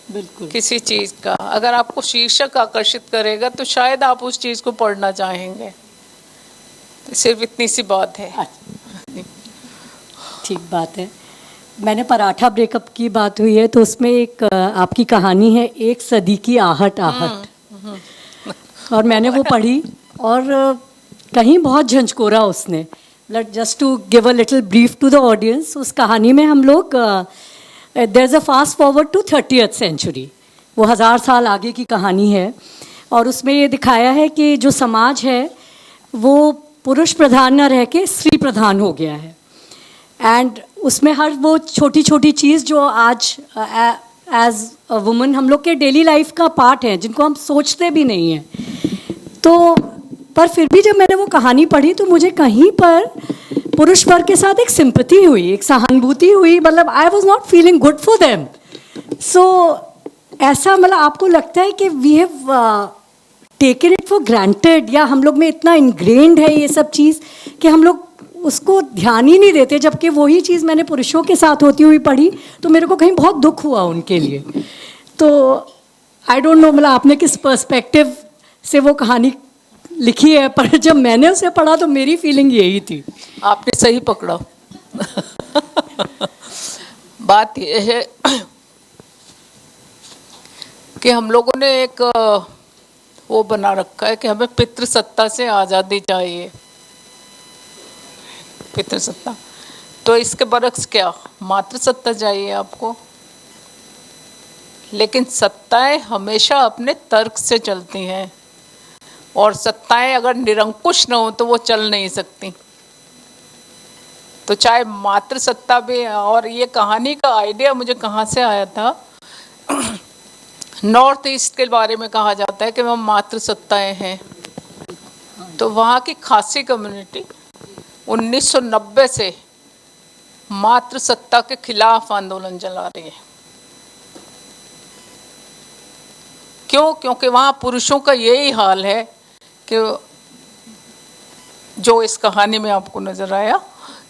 बिल्कुल। किसी चीज़ का। अगर आपको शीर्षक आकर्षित करेगा तो शायद आप उस चीज़ को पढ़ना चाहेंगे। तो सिर्फ इतनी सी बात है। ठीक बात है। मैंने पराठा ब्रेकअप की बात हुई है तो उसमें एक आपकी कहानी है, एक सदी की आहट आहट, और मैंने वो पढ़ी और कहीं बहुत झंझकोरा उसने। Just to give a little brief to the audience, उस कहानी में हम लोग there is a fast forward to 30th century, वो 1000 साल आगे की कहानी है। और उसमें ये दिखाया है कि जो समाज है वो पुरुष प्रधान न रह के स्त्री प्रधान हो गया है। एंड उसमें हर वो छोटी छोटी चीज़ जो आज एज अ वुमन हम लोग के डेली लाइफ का पार्ट है, जिनको हम सोचते भी नहीं हैं। तो पर फिर भी जब मैंने वो कहानी पढ़ी तो मुझे कहीं पर पुरुष वर्ग के साथ एक सिंपैथी हुई, एक सहानुभूति हुई। मतलब I was not feeling good for them. So ऐसा मतलब आपको लगता है कि we have taken it for granted, या हम लोग में इतना इनग्रेन्ड है ये सब चीज़ कि हम लोग उसको ध्यान ही नहीं देते, जबकि वही चीज़ मैंने पुरुषों के साथ होती हुई पढ़ी तो मेरे को कहीं बहुत दुख हुआ उनके लिए। तो आई डोंट नो मतलब आपने किस पर्सपेक्टिव से वो कहानी लिखी है, पर जब मैंने उसे पढ़ा तो मेरी फीलिंग यही थी। आपने सही पकड़ा। बात यह है कि हम लोगों ने एक वो बना रखा है कि हमें पितृसत्ता से आज़ादी चाहिए। पितृसत्ता तो इसके बरक्स क्या मातृसत्ता चाहिए आपको। लेकिन सत्ताएं हमेशा अपने तर्क से चलती हैं, और सत्ताएं अगर निरंकुश न हो तो वो चल नहीं सकती। तो चाहे मातृसत्ता भी, और ये कहानी का आइडिया मुझे कहाँ से आया था, नॉर्थ ईस्ट के बारे में कहा जाता है कि वह मातृसत्ताएं हैं। तो वहाँ की खासी कम्युनिटी 1990 से मातृसत्ता के खिलाफ आंदोलन चला रही है। क्यों? क्योंकि वहाँ पुरुषों का यही हाल है कि जो इस कहानी में आपको नजर आया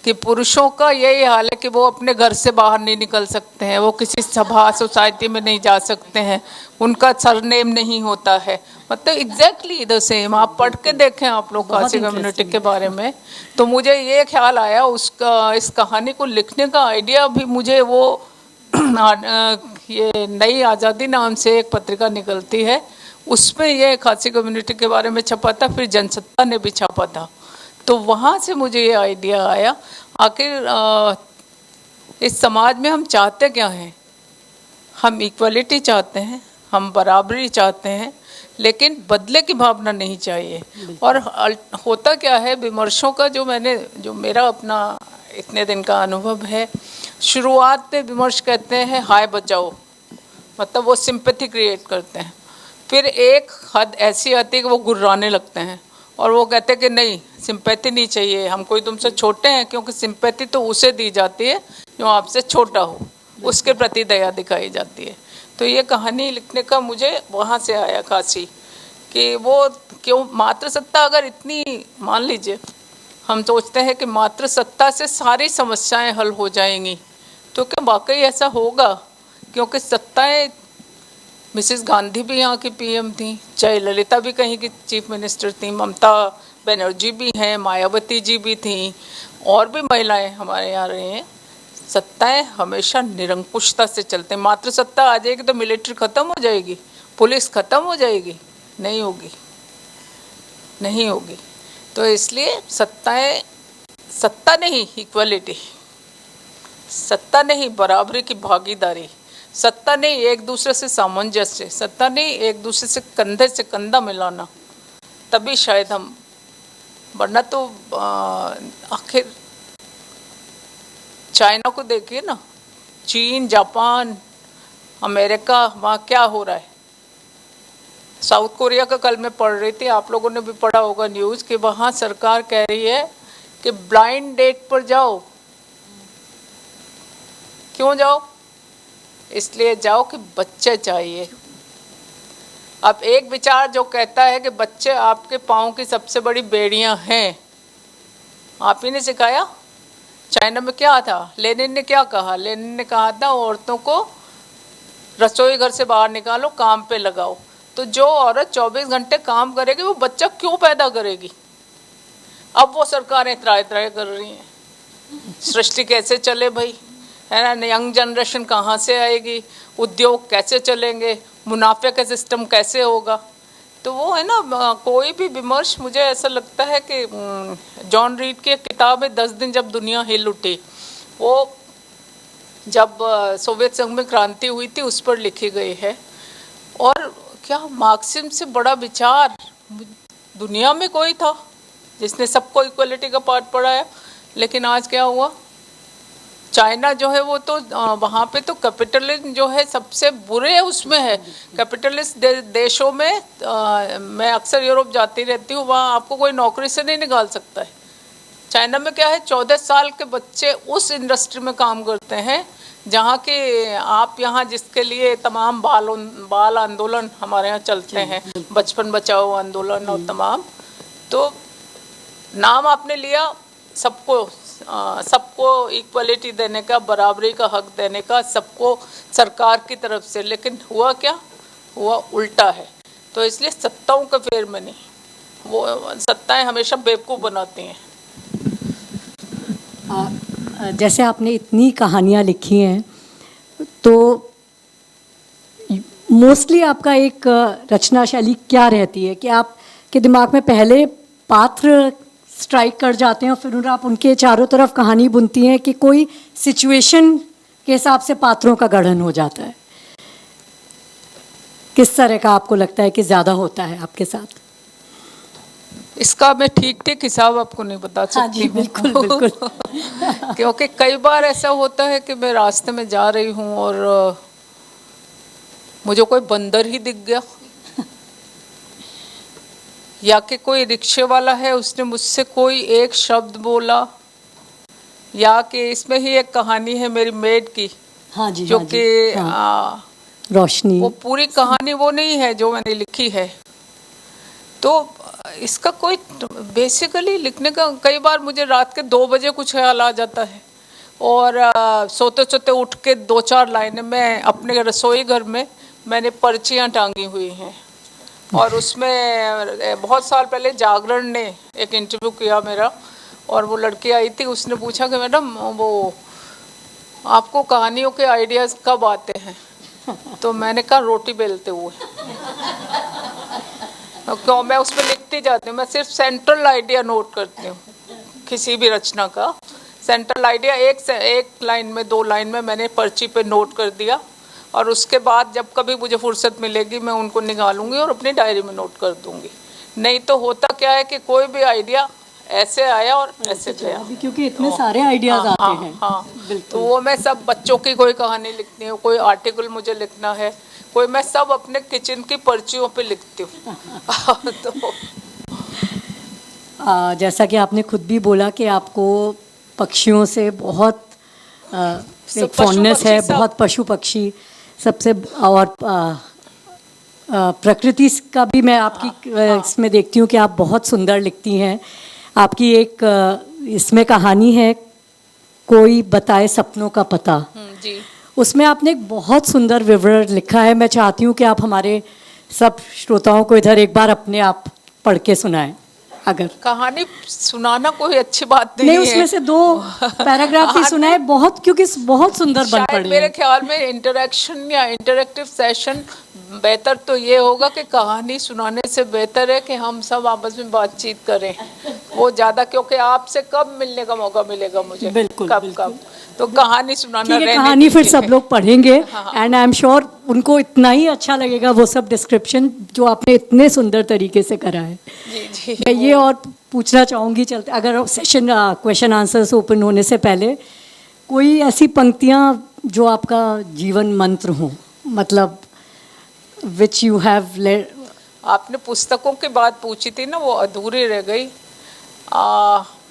कि पुरुषों का यही हाल है कि वो अपने घर से बाहर नहीं निकल सकते हैं, वो किसी सभा सोसाइटी में नहीं जा सकते हैं, उनका सरनेम नहीं होता है। मतलब एग्जैक्टली द सेम। आप पढ़ के देखें आप लोग खासी कम्युनिटी के बारे में। तो मुझे ये ख्याल आया, उसका इस कहानी को लिखने का आइडिया भी मुझे वो ये नई आज़ादी नाम से एक पत्रिका निकलती है, उसमें ये खासी कम्युनिटी के बारे में छपा था, फिर जनसत्ता ने भी छपा था। तो वहाँ से मुझे ये आइडिया आया, आखिर इस समाज में हम चाहते क्या हैं। हम इक्वलिटी चाहते हैं, हम बराबरी चाहते हैं, लेकिन बदले की भावना नहीं चाहिए। और होता क्या है, विमर्शों का जो मेरा अपना इतने दिन का अनुभव है, शुरुआत में विमर्श कहते हैं हाय बचाओ, मतलब वो सिंपैथी क्रिएट करते हैं। फिर एक हद ऐसी आती है कि वो गुर्राने लगते हैं और वो कहते हैं कि नहीं, सिंपैथी नहीं चाहिए, हम कोई तुमसे छोटे हैं, क्योंकि सिंपैथी तो उसे दी जाती है जो आपसे छोटा हो, उसके प्रति दया दिखाई जाती है। तो ये कहानी लिखने का मुझे वहाँ से आया खासी, कि वो क्यों मातृसत्ता, अगर इतनी मान लीजिए हम सोचते हैं कि मातृसत्ता से सारी समस्याएं हल हो जाएंगी, तो क्या वाकई ऐसा होगा? क्योंकि सत्ताएं, मिसेस गांधी भी यहाँ की पीएम थी, जयललिता भी कहीं की चीफ मिनिस्टर थी, ममता बनर्जी भी हैं, मायावती जी भी थी, और भी महिलाएं हमारे यहाँ रही हैं। सत्ताएं हमेशा निरंकुशता से चलते हैं। मातृसत्ता आ जाएगी तो मिलिट्री खत्म हो जाएगी, पुलिस खत्म हो जाएगी? नहीं होगी, नहीं होगी। तो इसलिए सत्ताएं, सत्ता नहीं इक्वलिटी, सत्ता नहीं बराबरी की भागीदारी, सत्ता नहीं एक दूसरे से सामंजस्य, सत्ता नहीं एक दूसरे से कंधे से कंधा मिलाना, तभी शायद हम, वरना तो आखिर चाइना को देखिए ना, चीन, जापान, अमेरिका, वहाँ क्या हो रहा है। साउथ कोरिया का कल मैं पढ़ रही थी, आप लोगों ने भी पढ़ा होगा न्यूज़, कि वहाँ सरकार कह रही है कि ब्लाइंड डेट पर जाओ। क्यों जाओ? इसलिए जाओ कि बच्चे चाहिए। अब एक विचार जो कहता है कि बच्चे आपके पाँव की सबसे बड़ी बेड़ियां हैं, आप ही ने सिखाया। चाइना में क्या था, लेनिन ने क्या कहा? लेनिन ने कहा था औरतों को रसोई घर से बाहर निकालो, काम पे लगाओ। तो जो औरत 24 घंटे काम करेगी वो बच्चा क्यों पैदा करेगी? अब वो सरकारें त्राय त्राय कर रही हैं, सृष्टि कैसे चले भाई, है ना, यंग जनरेशन कहाँ से आएगी, उद्योग कैसे चलेंगे, मुनाफे का सिस्टम कैसे होगा। तो वो है ना, कोई भी विमर्श, मुझे ऐसा लगता है कि जॉन रीड की किताब है 10 दिन जब दुनिया हिल उठी, वो जब सोवियत संघ में क्रांति हुई थी उस पर लिखी गई है। और क्या मार्क्सिज्म से बड़ा विचार दुनिया में कोई था जिसने सबको इक्वलिटी का पाठ पढ़ाया? लेकिन आज क्या हुआ, चाइना जो है वो तो वहाँ पे तो कैपिटलिज्म जो है सबसे बुरे उसमें है। कैपिटलिस्ट देशों में मैं अक्सर यूरोप जाती रहती हूँ, वहाँ आपको कोई नौकरी से नहीं निकाल सकता है। चाइना में क्या है, 14 साल के बच्चे उस इंडस्ट्री में काम करते हैं जहाँ के आप यहाँ जिसके लिए तमाम बाल आंदोलन हमारे यहाँ चलते हैं, बचपन बचाओ आंदोलन और तमाम। तो नाम आपने लिया सबको इक्वलिटी देने का, बराबरी का हक देने का, सबको सरकार की तरफ से, लेकिन हुआ क्या? हुआ उल्टा है। तो इसलिए सत्ताओं के फेर में नहीं, वो सत्ताएं हमेशा बेवकूफ़ बनाती हैं। जैसे आपने इतनी कहानियाँ लिखी हैं, तो मोस्टली आपका एक रचना शैली क्या रहती है कि आपके दिमाग में पहले पात्र स्ट्राइक कर जाते हैं और फिर आप उनके चारों तरफ कहानी बुनती हैं, कि कोई सिचुएशन के हिसाब से पात्रों का गठन हो जाता है? किस तरह का आपको लगता है कि ज़्यादा होता है आपके साथ? इसका मैं ठीक हिसाब आपको नहीं बता सकती। हाँ जी, बिल्कुल बिल्कुल। क्योंकि कई बार ऐसा होता है कि मैं रास्ते में जा रही हूँ और मुझे कोई बंदर ही दिख गया, या कि कोई रिक्शे वाला है उसने मुझसे कोई एक शब्द बोला, या कि इसमें ही एक कहानी है मेरी मेड की, हाँ जी, जो कि रोशनी, वो पूरी कहानी वो नहीं है जो मैंने लिखी है। तो इसका कोई बेसिकली लिखने का, कई बार मुझे रात के 2 बजे कुछ ख्याल आ जाता है और सोते सोते उठ के 2-4 लाइनें, मैं अपने रसोई घर में मैंने पर्चियाँ टांगी हुई हैं और उसमें बहुत साल पहले जागरण ने एक इंटरव्यू किया मेरा, और वो लड़की आई थी, उसने पूछा कि मैडम वो आपको कहानियों के आइडियाज़ कब आते हैं? तो मैंने कहा रोटी बेलते हुए। क्यों, मैं उस पर लिखती जाती हूँ, मैं सिर्फ सेंट्रल आइडिया नोट करती हूँ किसी भी रचना का। सेंट्रल आइडिया एक लाइन में 2 लाइन में मैंने पर्ची पे नोट कर दिया, और उसके बाद जब कभी मुझे फुर्सत मिलेगी मैं उनको निकालूंगी और अपनी डायरी में नोट कर दूंगी। नहीं तो होता क्या है कि कोई भी आइडिया ऐसे आया और ऐसे गया, क्योंकि इतने सारे आइडियाज आते हैं। हाँ, तो वो मैं सब, बच्चों की कोई कहानी लिखती हूँ, कोई आर्टिकल मुझे लिखना है, कोई, मैं सब अपने किचन की पर्चियों पे लिखती हूँ। तो जैसा कि आपने खुद भी बोला कि आपको पक्षियों से बहुत एक फॉन्डनेस है, बहुत पशु पक्षी सबसे, और प्रकृति का भी मैं आपकी इसमें देखती हूँ कि आप बहुत सुंदर लिखती हैं। आपकी एक इसमें कहानी है, कोई बताए सपनों का पता, जी, उसमें आपने एक बहुत सुंदर विवरण लिखा है। मैं चाहती हूँ कि आप हमारे सब श्रोताओं को इधर एक बार अपने आप पढ़ के सुनाएं। अगर कहानी सुनाना कोई अच्छी बात नहीं है, उसमें से 2 पैराग्राफ ही सुनाए, बहुत, क्योंकि बहुत सुंदर बन पड़ी है। मेरे ख्याल में इंटरेक्शन या इंटरेक्टिव सेशन बेहतर तो ये होगा कि कहानी सुनाने से बेहतर है कि हम सब आपस में बातचीत करें, वो ज़्यादा, क्योंकि आपसे कब मिलने का मौका मिलेगा मुझे, बिल्कुल, कब तो कहानी सुनाना रहने कहानी फिर सब लोग पढ़ेंगे, एंड आई एम श्योर उनको इतना ही अच्छा लगेगा वो सब डिस्क्रिप्शन जो आपने इतने सुंदर तरीके से करा है। जी। मैं ये और पूछना चाहूँगी, चलते अगर सेशन क्वेश्चन आंसर्स ओपन होने से पहले, कोई ऐसी पंक्तियाँ जो आपका जीवन मंत्र हो, मतलब विच यू हैव। आपने पुस्तकों की बात पूछी थी ना, वो अधूरी रह गई।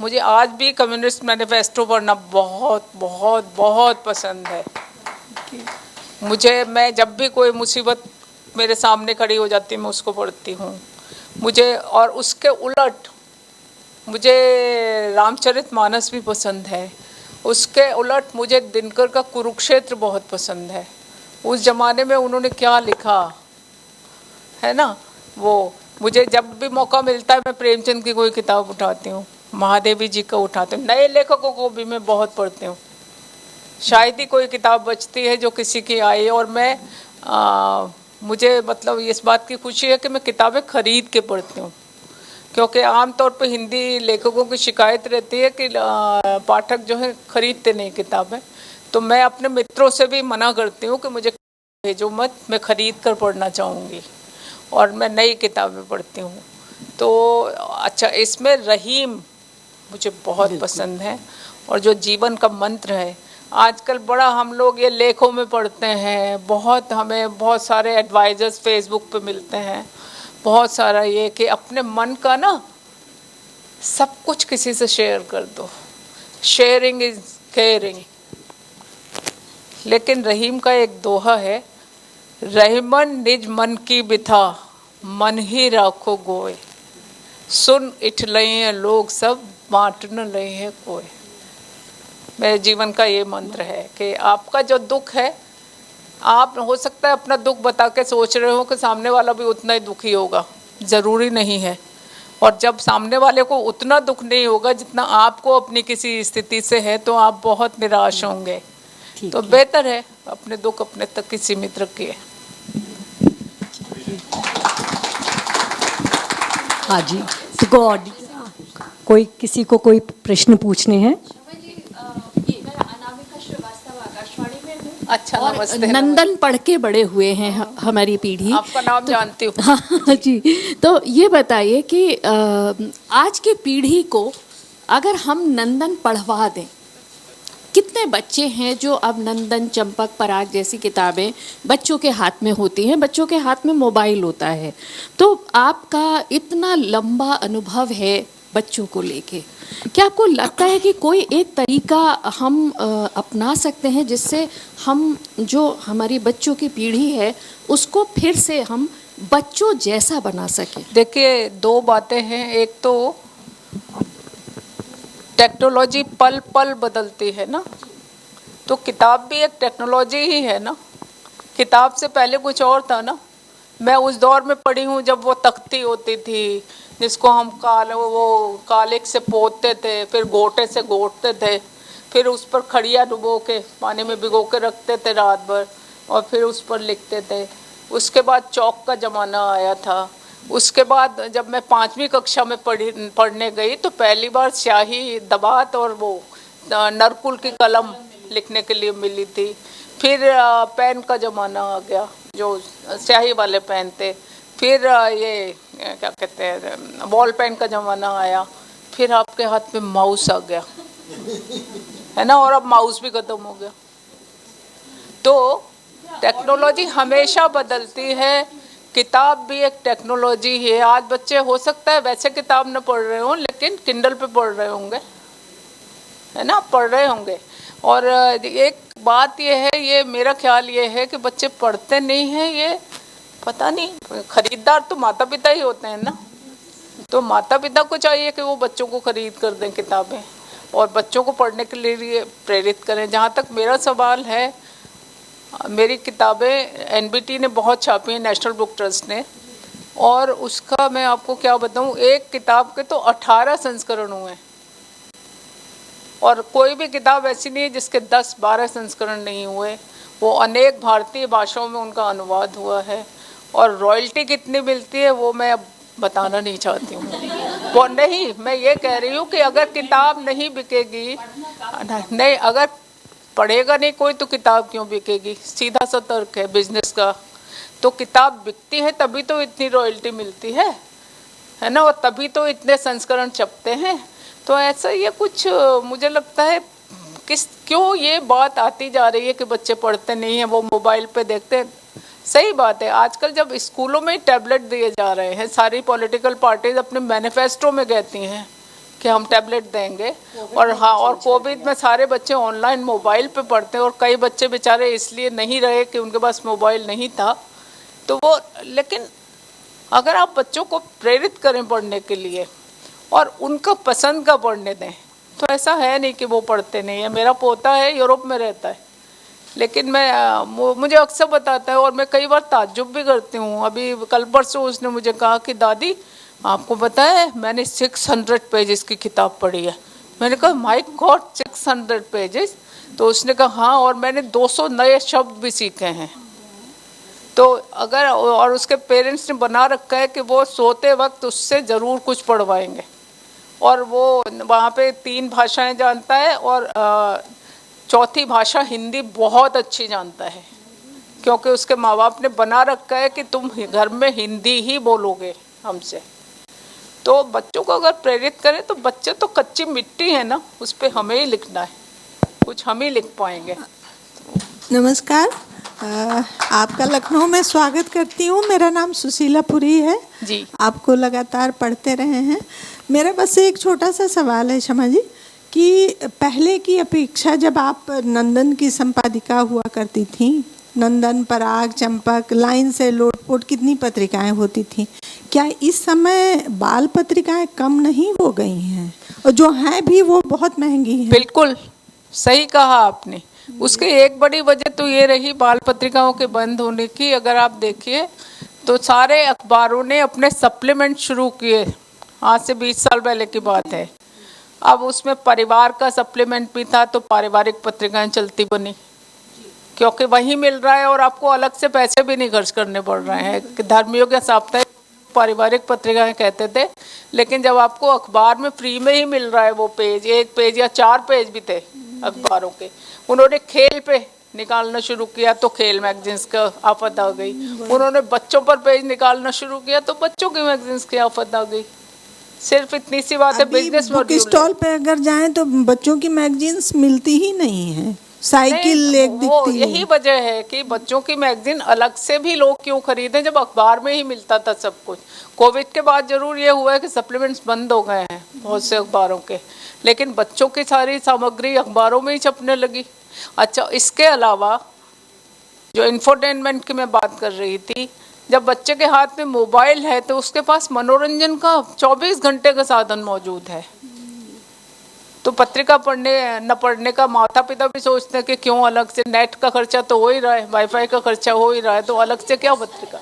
मुझे आज भी कम्युनिस्ट मैनिफेस्टो पढ़ना बहुत बहुत बहुत पसंद है। मैं जब भी कोई मुसीबत मेरे सामने खड़ी हो जाती है, मैं उसको पढ़ती हूँ। मुझे और उसके उलट मुझे रामचरितमानस भी पसंद है। उसके उलट मुझे दिनकर का कुरुक्षेत्र बहुत पसंद है। उस ज़माने में उन्होंने क्या लिखा है ना, वो मुझे जब भी मौका मिलता है मैं प्रेमचंद की कोई किताब उठाती हूँ, महादेवी जी का उठाती हूँ। नए लेखकों को भी मैं बहुत पढ़ती हूँ। शायद ही कोई किताब बचती है जो किसी की आई, और मैं मुझे मतलब इस बात की खुशी है कि मैं किताबें खरीद के पढ़ती हूँ, क्योंकि आमतौर पर हिंदी लेखकों की शिकायत रहती है कि पाठक जो है खरीदते नहीं किताबें। तो मैं अपने मित्रों से भी मना करती हूँ कि मुझे भेजो मत, मैं खरीद कर पढ़ना चाहूँगी, और मैं नई किताबें पढ़ती हूँ। तो अच्छा, इसमें रहीम मुझे बहुत पसंद है, और जो जीवन का मंत्र है। आजकल बड़ा हम लोग ये लेखों में पढ़ते हैं, बहुत हमें बहुत सारे एडवाइजर्स फेसबुक पे मिलते हैं, बहुत सारा ये कि अपने मन का ना सब कुछ किसी से शेयर कर दो, शेयरिंग इज केयरिंग। लेकिन रहीम का एक दोहा है, रहीमन निज मन की बिथा मन ही राखो गोए, सुन इठ लय लोग सब बांट न लय है कोई। मेरे जीवन का ये मंत्र है कि आपका जो दुख है, आप हो सकता है अपना दुख बता के सोच रहे हो कि सामने वाला भी उतना ही दुखी होगा, ज़रूरी नहीं है। और जब सामने वाले को उतना दुख नहीं होगा जितना आपको अपनी किसी स्थिति से है, तो आप बहुत निराश होंगे। तो बेहतर है अपने दुख अपने तक ही सीमित रखिए। हाँ जी, तो गॉड कोई किसी को कोई प्रश्न पूछने हैं? अच्छा, और नमस्ते। नंदन पढ़ के बड़े हुए हैं हमारी पीढ़ी। आपका नाम जानती हूँ। हाँ जी, तो ये बताइए कि आज की पीढ़ी को अगर हम नंदन पढ़वा दें, कितने बच्चे हैं जो अब नंदन, चंपक, पराग जैसी किताबें बच्चों के हाथ में होती हैं, बच्चों के हाथ में मोबाइल होता है। तो आपका इतना लंबा अनुभव है बच्चों को लेके, क्या आपको लगता है कि कोई एक तरीका हम अपना सकते हैं जिससे हम जो हमारी बच्चों की पीढ़ी है उसको फिर से हम बच्चों जैसा बना सकें? देखिए, दो बातें हैं। एक तो टेक्नोलॉजी पल पल बदलती है ना, तो किताब भी एक टेक्नोलॉजी ही है ना। किताब से पहले कुछ और था ना। मैं उस दौर में पढ़ी हूँ जब वो तख्ती होती थी जिसको हम कालिक से पोतते थे, फिर गोटे से गोटते थे, फिर उस पर खड़िया डुबो के पानी में भिगो के रखते थे रात भर, और फिर उस पर लिखते थे। उसके बाद चौक का ज़माना आया था। उसके बाद जब मैं 5वीं कक्षा में पढ़ने गई तो पहली बार स्याही, दबात और वो नरकुल की कलम लिखने के लिए मिली थी। फिर पेन का ज़माना आ गया, जो स्याही वाले पेन थे। फिर ये क्या कहते हैं, बॉल पेन का ज़माना आया। फिर आपके हाथ में माउस आ गया, है ना, और अब माउस भी ख़त्म हो गया। तो टेक्नोलॉजी हमेशा बदलती है। किताब भी एक टेक्नोलॉजी है। आज बच्चे हो सकता है वैसे किताब न पढ़ रहे हों, लेकिन किंडल पे पढ़ रहे होंगे, है ना, पढ़ रहे होंगे। और एक बात ये है, ये मेरा ख्याल ये है कि बच्चे पढ़ते नहीं हैं, ये पता नहीं, खरीदार तो माता पिता ही होते हैं ना। तो माता पिता को चाहिए कि वो बच्चों को खरीद कर दें किताबें, और बच्चों को पढ़ने के लिए प्रेरित करें। जहाँ तक मेरा सवाल है, मेरी किताबें एनबीटी ने बहुत छापी हैं, नेशनल बुक ट्रस्ट ने, और उसका मैं आपको क्या बताऊं, एक किताब के तो 18 संस्करण हुए हैं, और कोई भी किताब ऐसी नहीं है जिसके 10-12 संस्करण नहीं हुए। वो अनेक भारतीय भाषाओं में उनका अनुवाद हुआ है। और रॉयल्टी कितनी मिलती है वो मैं अब बताना नहीं चाहती हूँ। वो नहीं, मैं ये कह रही हूँ कि अगर किताब नहीं बिकेगी, नहीं, अगर पढ़ेगा नहीं कोई तो किताब क्यों बिकेगी? सीधा सा तर्क है बिजनेस का। तो किताब बिकती है तभी तो इतनी रॉयल्टी मिलती है ना, और तभी तो इतने संस्करण छपते हैं। तो ऐसा ये कुछ मुझे लगता है क्यों ये बात आती जा रही है कि बच्चे पढ़ते नहीं हैं, वो मोबाइल पे देखते हैं। सही बात है, आजकल जब स्कूलों में टैबलेट दिए जा रहे हैं, सारी पॉलिटिकल पार्टीज अपने मैनिफेस्टो में कहती हैं कि हम टैबलेट देंगे, और हाँ, और कोविड में सारे बच्चे ऑनलाइन मोबाइल पे पढ़ते हैं। और कई बच्चे बेचारे इसलिए नहीं रहे कि उनके पास मोबाइल नहीं था, तो वो, लेकिन अगर आप बच्चों को प्रेरित करें पढ़ने के लिए और उनको पसंद का पढ़ने दें, तो ऐसा है नहीं कि वो पढ़ते नहीं है। मेरा पोता है, यूरोप में रहता है, लेकिन मुझे अक्सर बताता है और मैं कई बार ताज्जुब भी करती हूँ। अभी कल परसों उसने मुझे कहा कि दादी आपको पता है मैंने 600 पेजेस की किताब पढ़ी है। मैंने कहा माय गॉड 600 पेजेस। तो उसने कहा हाँ, और मैंने 200 नए शब्द भी सीखे हैं। तो अगर, और उसके पेरेंट्स ने बना रखा है कि वो सोते वक्त उससे ज़रूर कुछ पढ़वाएंगे, और वो वहाँ पे 3 भाषाएं जानता है और चौथी भाषा हिंदी बहुत अच्छी जानता है, क्योंकि उसके माँ बाप ने बना रखा है कि तुम घर में हिंदी ही बोलोगे हमसे। तो बच्चों को अगर प्रेरित करें तो बच्चे तो कच्ची मिट्टी है ना, उस पर हमें ही लिखना है, कुछ हम ही लिख पाएंगे। नमस्कार, आपका लखनऊ में स्वागत करती हूँ। मेरा नाम सुशीला पुरी है जी। आपको लगातार पढ़ते रहे हैं। मेरा बस एक छोटा सा सवाल है शमा जी, कि पहले की अपेक्षा जब आप नंदन की संपादिका हुआ करती थी, नंदन, पराग, चंपक, लाइन से लोटपोट कितनी पत्रिकाएं होती थी, क्या इस समय बाल पत्रिकाएं कम नहीं हो गई हैं? और जो हैं भी वो बहुत महंगी हैं। बिल्कुल सही कहा आपने। उसकी एक बड़ी वजह तो ये रही बाल पत्रिकाओं के बंद होने की। अगर आप देखिए तो सारे अखबारों ने अपने सप्लीमेंट शुरू किए, आज से 20 साल पहले की बात है। अब उसमें परिवार का सप्लीमेंट भी था, तो पारिवारिक पत्रिकाएं चलती बनी, क्योंकि वही मिल रहा है और आपको अलग से पैसे भी नहीं खर्च करने पड़ रहे हैं। धर्मियों के साप्ताहिक पारिवारिक पत्रिकाएं कहते थे, लेकिन जब आपको अखबार में फ्री में ही मिल रहा है वो पेज, 1 पेज या 4 पेज भी थे अखबारों के। उन्होंने खेल पे निकालना शुरू किया तो खेल मैगजीन्स का आफत आ गई। उन्होंने बच्चों पर पेज निकालना शुरू किया तो बच्चों की मैगजीन्स की आफत आ गई। सिर्फ इतनी सी बात है। बिजनेस बुक स्टॉल पे अगर जाएं तो बच्चों की मैगजीन्स मिलती ही नहीं है, साइकिल एक दिखती है। यही वजह है कि बच्चों की मैगजीन अलग से भी लोग क्यों खरीदें जब अखबार में ही मिलता था सब कुछ। कोविड के बाद जरूर ये हुआ है कि सप्लीमेंट्स बंद हो गए हैं बहुत से अखबारों के, लेकिन बच्चों की सारी सामग्री अखबारों में ही छपने लगी। अच्छा, इसके अलावा जो इंफोटेनमेंट की मैं बात कर रही थी, जब बच्चे के हाथ में मोबाइल है तो उसके पास मनोरंजन का 24 घंटे का साधन मौजूद है। तो पत्रिका न पढ़ने का माता पिता भी सोचते हैं कि क्यों अलग से, नेट का खर्चा तो हो ही रहा है, वाईफाई का खर्चा हो ही रहा है, तो अलग से क्या पत्रिका।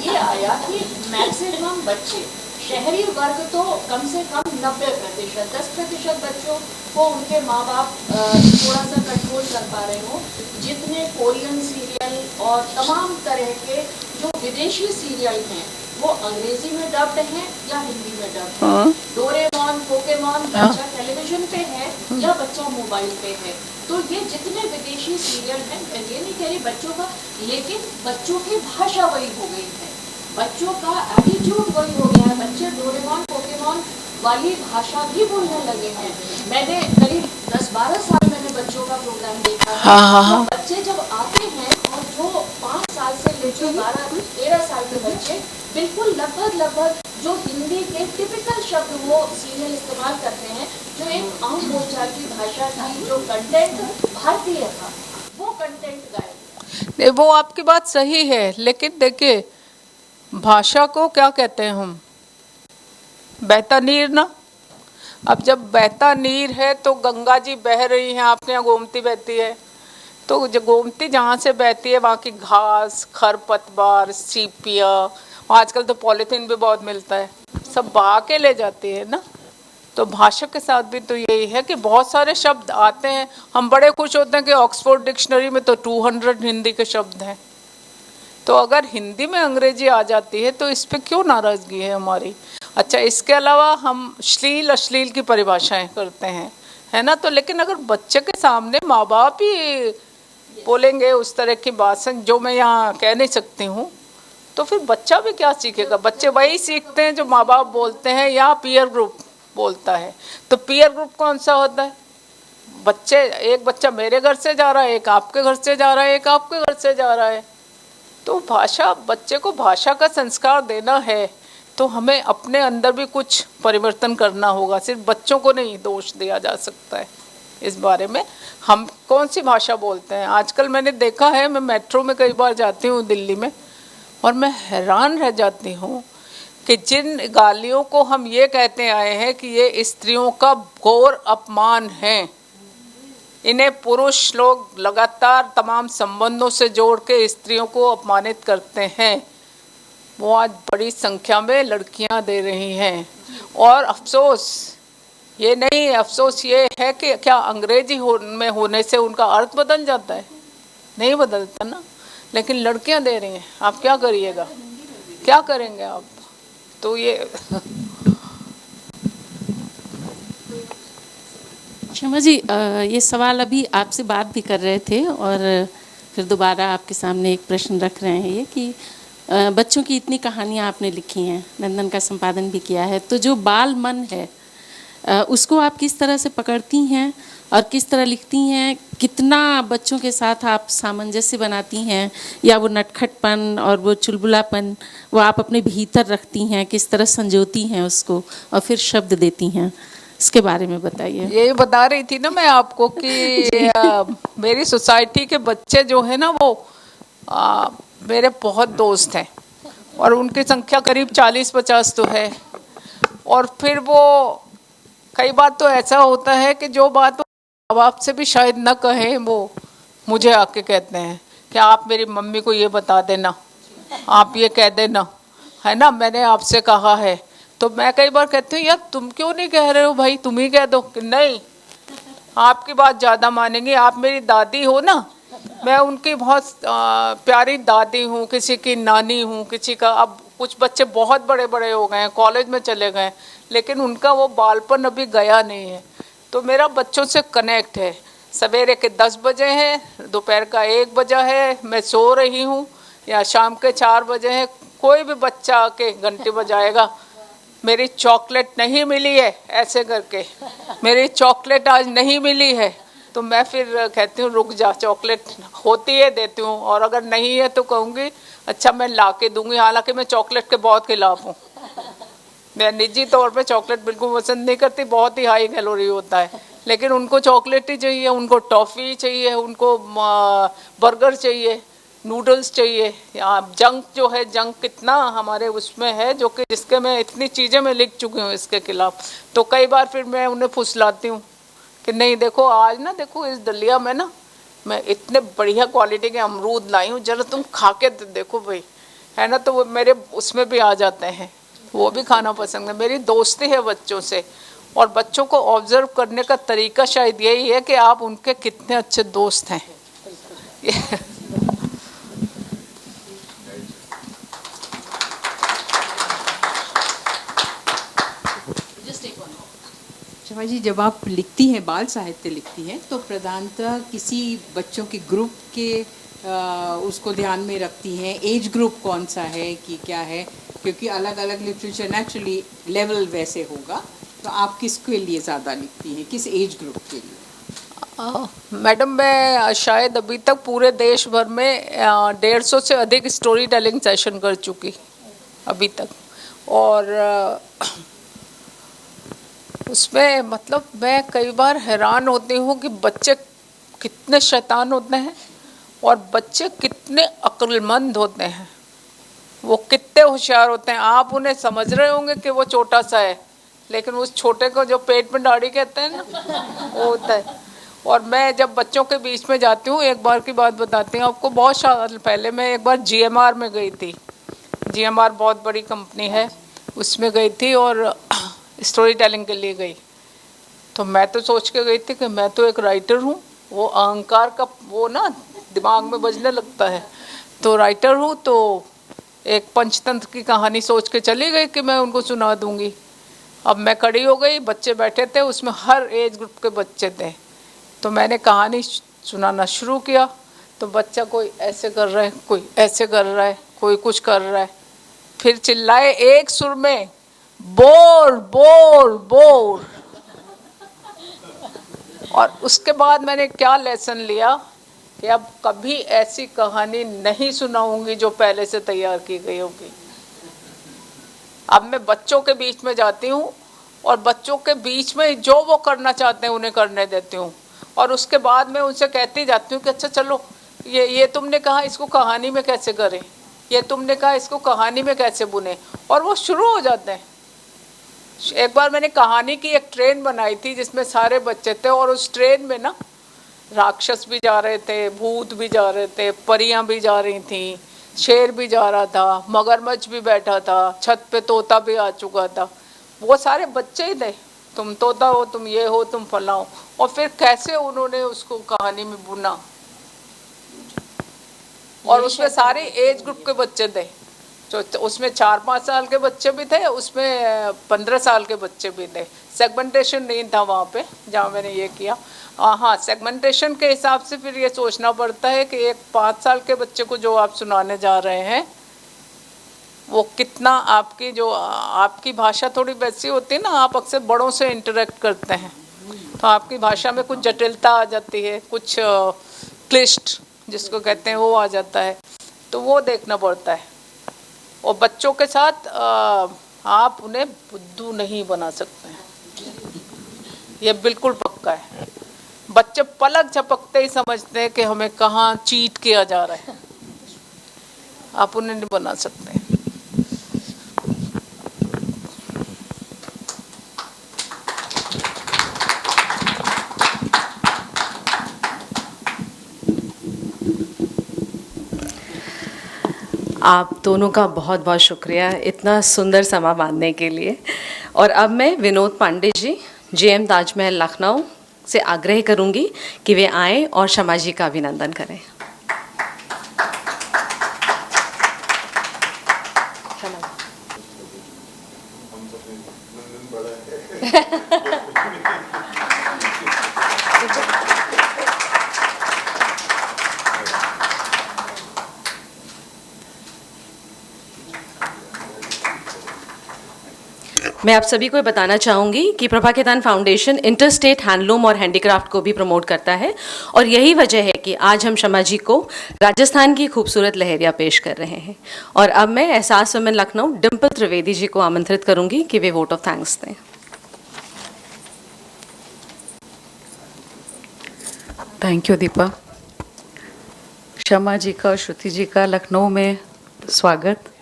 ये आया कि मैक्सिमम बच्चे, शहरी वर्ग तो कम से कम 90%, 10% बच्चों को उनके माँ बाप थोड़ा सा कंट्रोल कर पा रहे हो। जितने कोरियन सीरियल और तमाम तरह के जो विदेशी सीरियल हैं वो अंग्रेजी में डब्ड हैं या हिंदी में डब्ड हैं। डोरेमोन, पोकेमोन बच्चा टेलीविजन पे है या बच्चा मोबाइल पे है। तो ये जितने विदेशी सीरियल हैं, मैं ये नहीं कह रही बच्चों का, लेकिन बच्चों की भाषा वही हो गई है, बच्चों का एटीट्यूड वही हो गया है। बच्चे डोरेमोन, पोकेमोन वाली भाषा भी बोलने लगे हैं। मैंने करीब 10-12 साल मैंने बच्चों का प्रोग्राम देखा है। तो बच्चे जब आते हैं और जो 5 साल से लेकर 12-13 साल के बच्चे बिल्कुल लगभग जो हिंदी के टिपिकल शब्द वो सीरियल इस्तेमाल करते हैं, जो एक आम बोलचाल की भाषा थी, जो कंटेंट भारतीय था, वो कंटेंट गायब। वो आपकी बात सही है, लेकिन देखिए भाषा को क्या कहते हैं हम, बहता नीर ना। अब जब बहता नीर है तो गंगा जी बह रही हैं, आपके यहाँ गोमती बहती है, तो जो गोमती जहाँ से बहती है वहाँ की घास, खरपतवार, सीपिया, आजकल तो पॉलीथीन भी बहुत मिलता है, सब बहा के ले जाती है ना। तो भाषा के साथ भी तो यही है कि बहुत सारे शब्द आते हैं, हम बड़े खुश होते हैं कि ऑक्सफोर्ड डिक्शनरी में तो 200 हिंदी के शब्द हैं। तो अगर हिंदी में अंग्रेजी आ जाती है तो इस पे क्यों नाराज़गी है हमारी। अच्छा, इसके अलावा हम अश्लील की परिभाषाएं करते हैं, है ना। तो लेकिन अगर बच्चे के सामने माँ बाप ही बोलेंगे उस तरह की बात जो मैं यहाँ कह नहीं सकती हूँ, तो फिर बच्चा भी क्या सीखेगा। बच्चे वही सीखते हैं जो माँ बाप बोलते हैं या पीयर ग्रुप बोलता है। तो पीयर ग्रुप कौन सा होता है, बच्चे, एक बच्चा मेरे घर से जा रहा है, एक आपके घर से जा रहा है, एक आपके घर से जा रहा है। तो भाषा, बच्चे को भाषा का संस्कार देना है तो हमें अपने अंदर भी कुछ परिवर्तन करना होगा। सिर्फ बच्चों को नहीं दोष दिया जा सकता है इस बारे में। हम कौन सी भाषा बोलते हैं आजकल, मैंने देखा है, मैं मेट्रो में कई बार जाती हूँ दिल्ली में, और मैं हैरान रह जाती हूँ कि जिन गालियों को हम ये कहते आए हैं कि ये स्त्रियों का घोर अपमान है, इन्हें पुरुष लोग लगातार तमाम संबंधों से जोड़ के स्त्रियों को अपमानित करते हैं, वो आज बड़ी संख्या में लड़कियां दे रही हैं। और अफसोस ये नहीं, अफसोस ये है कि क्या अंग्रेजी में होने से उनका अर्थ बदल जाता है? नहीं बदलता ना। लेकिन लड़कियां दे रही हैं, आप क्या करिएगा, क्या करेंगे आप? तो ये क्षमा जी, ये सवाल अभी आपसे बात भी कर रहे थे और फिर दोबारा आपके सामने एक प्रश्न रख रहे हैं, ये कि बच्चों की इतनी कहानियाँ आपने लिखी हैं, नंदन का संपादन भी किया है, तो जो बाल मन है उसको आप किस तरह से पकड़ती हैं और किस तरह लिखती हैं? कितना बच्चों के साथ आप सामंजस्य बनाती हैं, या वो नटखटपन और वो चुलबुलापन वो आप अपने भीतर रखती हैं, किस तरह संजोती हैं उसको और फिर शब्द देती हैं? इसके बारे में बताइए। यही बता रही थी ना मैं आपको कि मेरी सोसाइटी के बच्चे जो है ना वो मेरे बहुत दोस्त हैं और उनकी संख्या करीब 40-50 तो है। और फिर वो कई बार तो ऐसा होता है कि जो बात वो आपसे भी शायद न कहें, वो मुझे आके कहते हैं कि आप मेरी मम्मी को ये बता देना, आप ये कह देना, है ना, मैंने आपसे कहा है। तो मैं कई बार कहती हूँ यार तुम क्यों नहीं कह रहे हो भाई, तुम ही कह दो। कि नहीं, आपकी बात ज़्यादा मानेंगे, आप मेरी दादी हो ना, मैं उनकी बहुत प्यारी दादी हूँ, किसी की नानी हूँ, किसी का। अब कुछ बच्चे बहुत बड़े बड़े हो गए हैं, कॉलेज में चले गए, लेकिन उनका वो बालपन अभी गया नहीं है। तो मेरा बच्चों से कनेक्ट है। सवेरे के 10 बजे है, दोपहर का 1 बजा है, मैं सो रही हूँ, या शाम के 4 बजे है, कोई भी बच्चा आके घंटी बजाएगा, मेरी चॉकलेट नहीं मिली है ऐसे करके, मेरी चॉकलेट आज नहीं मिली है, तो मैं फिर कहती हूँ रुक जा, चॉकलेट होती है देती हूँ, और अगर नहीं है तो कहूँगी अच्छा मैं ला के दूँगी। हालांकि मैं चॉकलेट के बहुत खिलाफ हूँ, मैं निजी तौर पे चॉकलेट बिल्कुल पसंद नहीं करती, बहुत ही हाई कैलोरी होता है, लेकिन उनको चॉकलेट ही चाहिए, उनको टॉफ़ी चाहिए, उनको बर्गर चाहिए, नूडल्स चाहिए। जंक जो है, जंक कितना हमारे उसमें है, जो कि जिसके मैं इतनी चीज़ें मैं लिख चुकी हूँ इसके खिलाफ। तो कई बार फिर मैं उन्हें फुसलाती हूँ कि नहीं देखो आज ना, देखो इस दलिया में ना मैं इतने बढ़िया क्वालिटी के अमरूद लाई हूँ, जरा तुम खा के देखो भाई, है ना। तो वो मेरे उसमें भी आ जाते हैं, वो भी खाना पसंद है। मेरी दोस्ती है बच्चों से, और बच्चों को ऑब्जर्व करने का तरीका शायद यही है कि आप उनके कितने अच्छे दोस्त हैं। शर्मा जी, जब आप लिखती हैं, बाल साहित्य लिखती हैं, तो प्रधानतः किसी बच्चों के ग्रुप के उसको ध्यान में रखती हैं? एज ग्रुप कौन सा है कि क्या है? क्योंकि अलग अलग लिटरेचर नेचुरली लेवल वैसे होगा, तो आप किसके लिए ज़्यादा लिखती हैं, किस एज ग्रुप के लिए? मैडम मैं शायद अभी तक पूरे देश भर में 150 से अधिक स्टोरी टेलिंग सेशन कर चुकी अभी तक, और उसमें मतलब मैं कई बार हैरान होती हूँ कि बच्चे कितने शैतान होते हैं और बच्चे कितने अक्लमंद होते हैं, वो कितने होशियार होते हैं। आप उन्हें समझ रहे होंगे कि वो छोटा सा है, लेकिन उस छोटे को जो पेट में दाढ़ी कहते हैं ना, वो होता है। और मैं जब बच्चों के बीच में जाती हूँ, एक बार की बात बताती हूँ आपको, बहुत साल पहले मैं एक बार GMR में गई थी। GMR बहुत बड़ी कंपनी है, उसमें गई थी और स्टोरी टेलिंग के लिए गई। तो मैं तो सोच के गई थी कि मैं तो एक राइटर हूँ, वो अहंकार का वो ना दिमाग में बजने लगता है, तो राइटर हूँ, तो एक पंचतंत्र की कहानी सोच के चली गई कि मैं उनको सुना दूंगी। अब मैं खड़ी हो गई, बच्चे बैठे थे, उसमें हर एज ग्रुप के बच्चे थे, तो मैंने कहानी सुनाना शुरू किया। तो बच्चा कोई ऐसे कर रहा है, कोई ऐसे कर रहा है, कोई कुछ कर रहा है, फिर चिल्लाए एक सुर में, बोर बोर बोर। और उसके बाद मैंने क्या लेसन लिया कि अब कभी ऐसी कहानी नहीं सुनाऊंगी जो पहले से तैयार की गई होगी। अब मैं बच्चों के बीच में जाती हूँ और बच्चों के बीच में जो वो करना चाहते हैं उन्हें करने देती हूँ, और उसके बाद मैं उनसे कहती जाती हूँ कि अच्छा चलो ये तुमने कहा, इसको कहानी में कैसे करें, ये तुमने कहा इसको कहानी में कैसे बुने, और वो शुरू हो जाते हैं। एक बार मैंने कहानी की एक ट्रेन बनाई थी जिसमें सारे बच्चे थे, और उस ट्रेन में ना राक्षस भी जा रहे थे, भूत भी जा रहे थे, परियां भी जा रही थी, शेर भी जा रहा था, मगरमच्छ भी बैठा था, छत पे तोता भी आ चुका था। वो सारे बच्चे ही थे, तुम तोता हो, तुम ये हो, तुम फला हो। और फिर कैसे उन्होंने उसको कहानी में बुना, और उसमें सारे एज ग्रुप के बच्चे थे। जो उसमें 4-5 साल के बच्चे भी थे, उसमें 15 साल के बच्चे भी थे। सेगमेंटेशन नहीं था वहाँ पे जहाँ मैंने ये किया। हाँ, सेगमेंटेशन के हिसाब से फिर ये सोचना पड़ता है कि एक 5 साल के बच्चे को जो आप सुनाने जा रहे हैं वो कितना आपकी भाषा थोड़ी वैसी होती है ना, आप अक्सर बड़ों से इंटरेक्ट करते हैं, तो आपकी भाषा में कुछ जटिलता आ जाती है, कुछ क्लिष्ट जिसको कहते हैं वो आ जाता है, तो वो देखना पड़ता है। और बच्चों के साथ आप उन्हें बुद्धू नहीं बना सकते हैं, ये बिल्कुल पक्का है। बच्चे पलक झपकते ही समझते हैं कि हमें कहाँ चीट किया जा रहा है, आप उन्हें नहीं बना सकते। आप दोनों का बहुत बहुत शुक्रिया इतना सुंदर समा बांधने के लिए। और अब मैं विनोद पांडे जी, जेएम ताजमहल लखनऊ से आग्रह करूंगी कि वे आएं और शमा जी का अभिनंदन करें। मैं आप सभी को बताना चाहूँगी कि Prabha Khaitan foundation interstate handloom और हैंडीक्राफ्ट को भी प्रमोट करता है, और यही वजह है कि आज हम शमा जी को राजस्थान की खूबसूरत लहरिया पेश कर रहे हैं। और अब मैं एहसास वुमेन लखनऊ डिम्पल त्रिवेदी जी को आमंत्रित करूँगी कि वे वोट ऑफ थैंक्स दें। Thank you Deepa. शमा जी का और श्रुति जी का लखनऊ में स्वागत।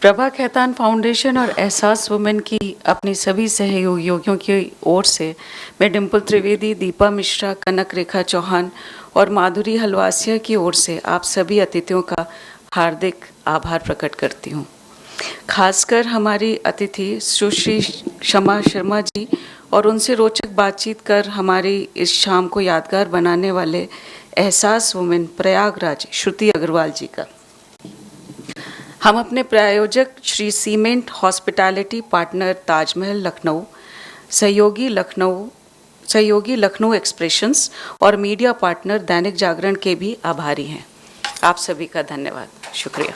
प्रभा खेतान फाउंडेशन और एहसास वुमेन की अपनी सभी सहयोगियों की ओर से मैं डिम्पल त्रिवेदी, दीपा मिश्रा, कनक रेखा चौहान और माधुरी हलवासिया की ओर से आप सभी अतिथियों का हार्दिक आभार प्रकट करती हूँ। खासकर हमारी अतिथि सुश्री शमा शर्मा जी और उनसे रोचक बातचीत कर हमारी इस शाम को यादगार बनाने वाले एहसास वुमेन प्रयागराज श्रुति अग्रवाल जी का। हम अपने प्रायोजक Shri cement hospitality partner Taj Mahal Lucknow, सहयोगी लखनऊ एक्सप्रेशंस और मीडिया पार्टनर दैनिक जागरण के भी आभारी हैं। आप सभी का धन्यवाद, शुक्रिया।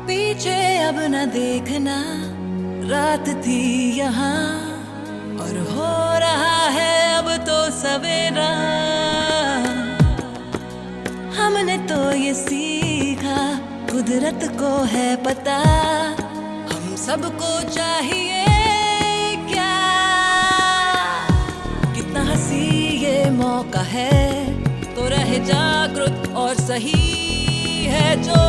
पीछे अब न देखना, रात थी यहाँ और हो रहा है अब तो सवेरा। हमने तो ये सीखा, कुदरत को है पता, हम सबको चाहिए क्या। कितना हंसी ये मौका है, तो रहे जागरूक और सही है जो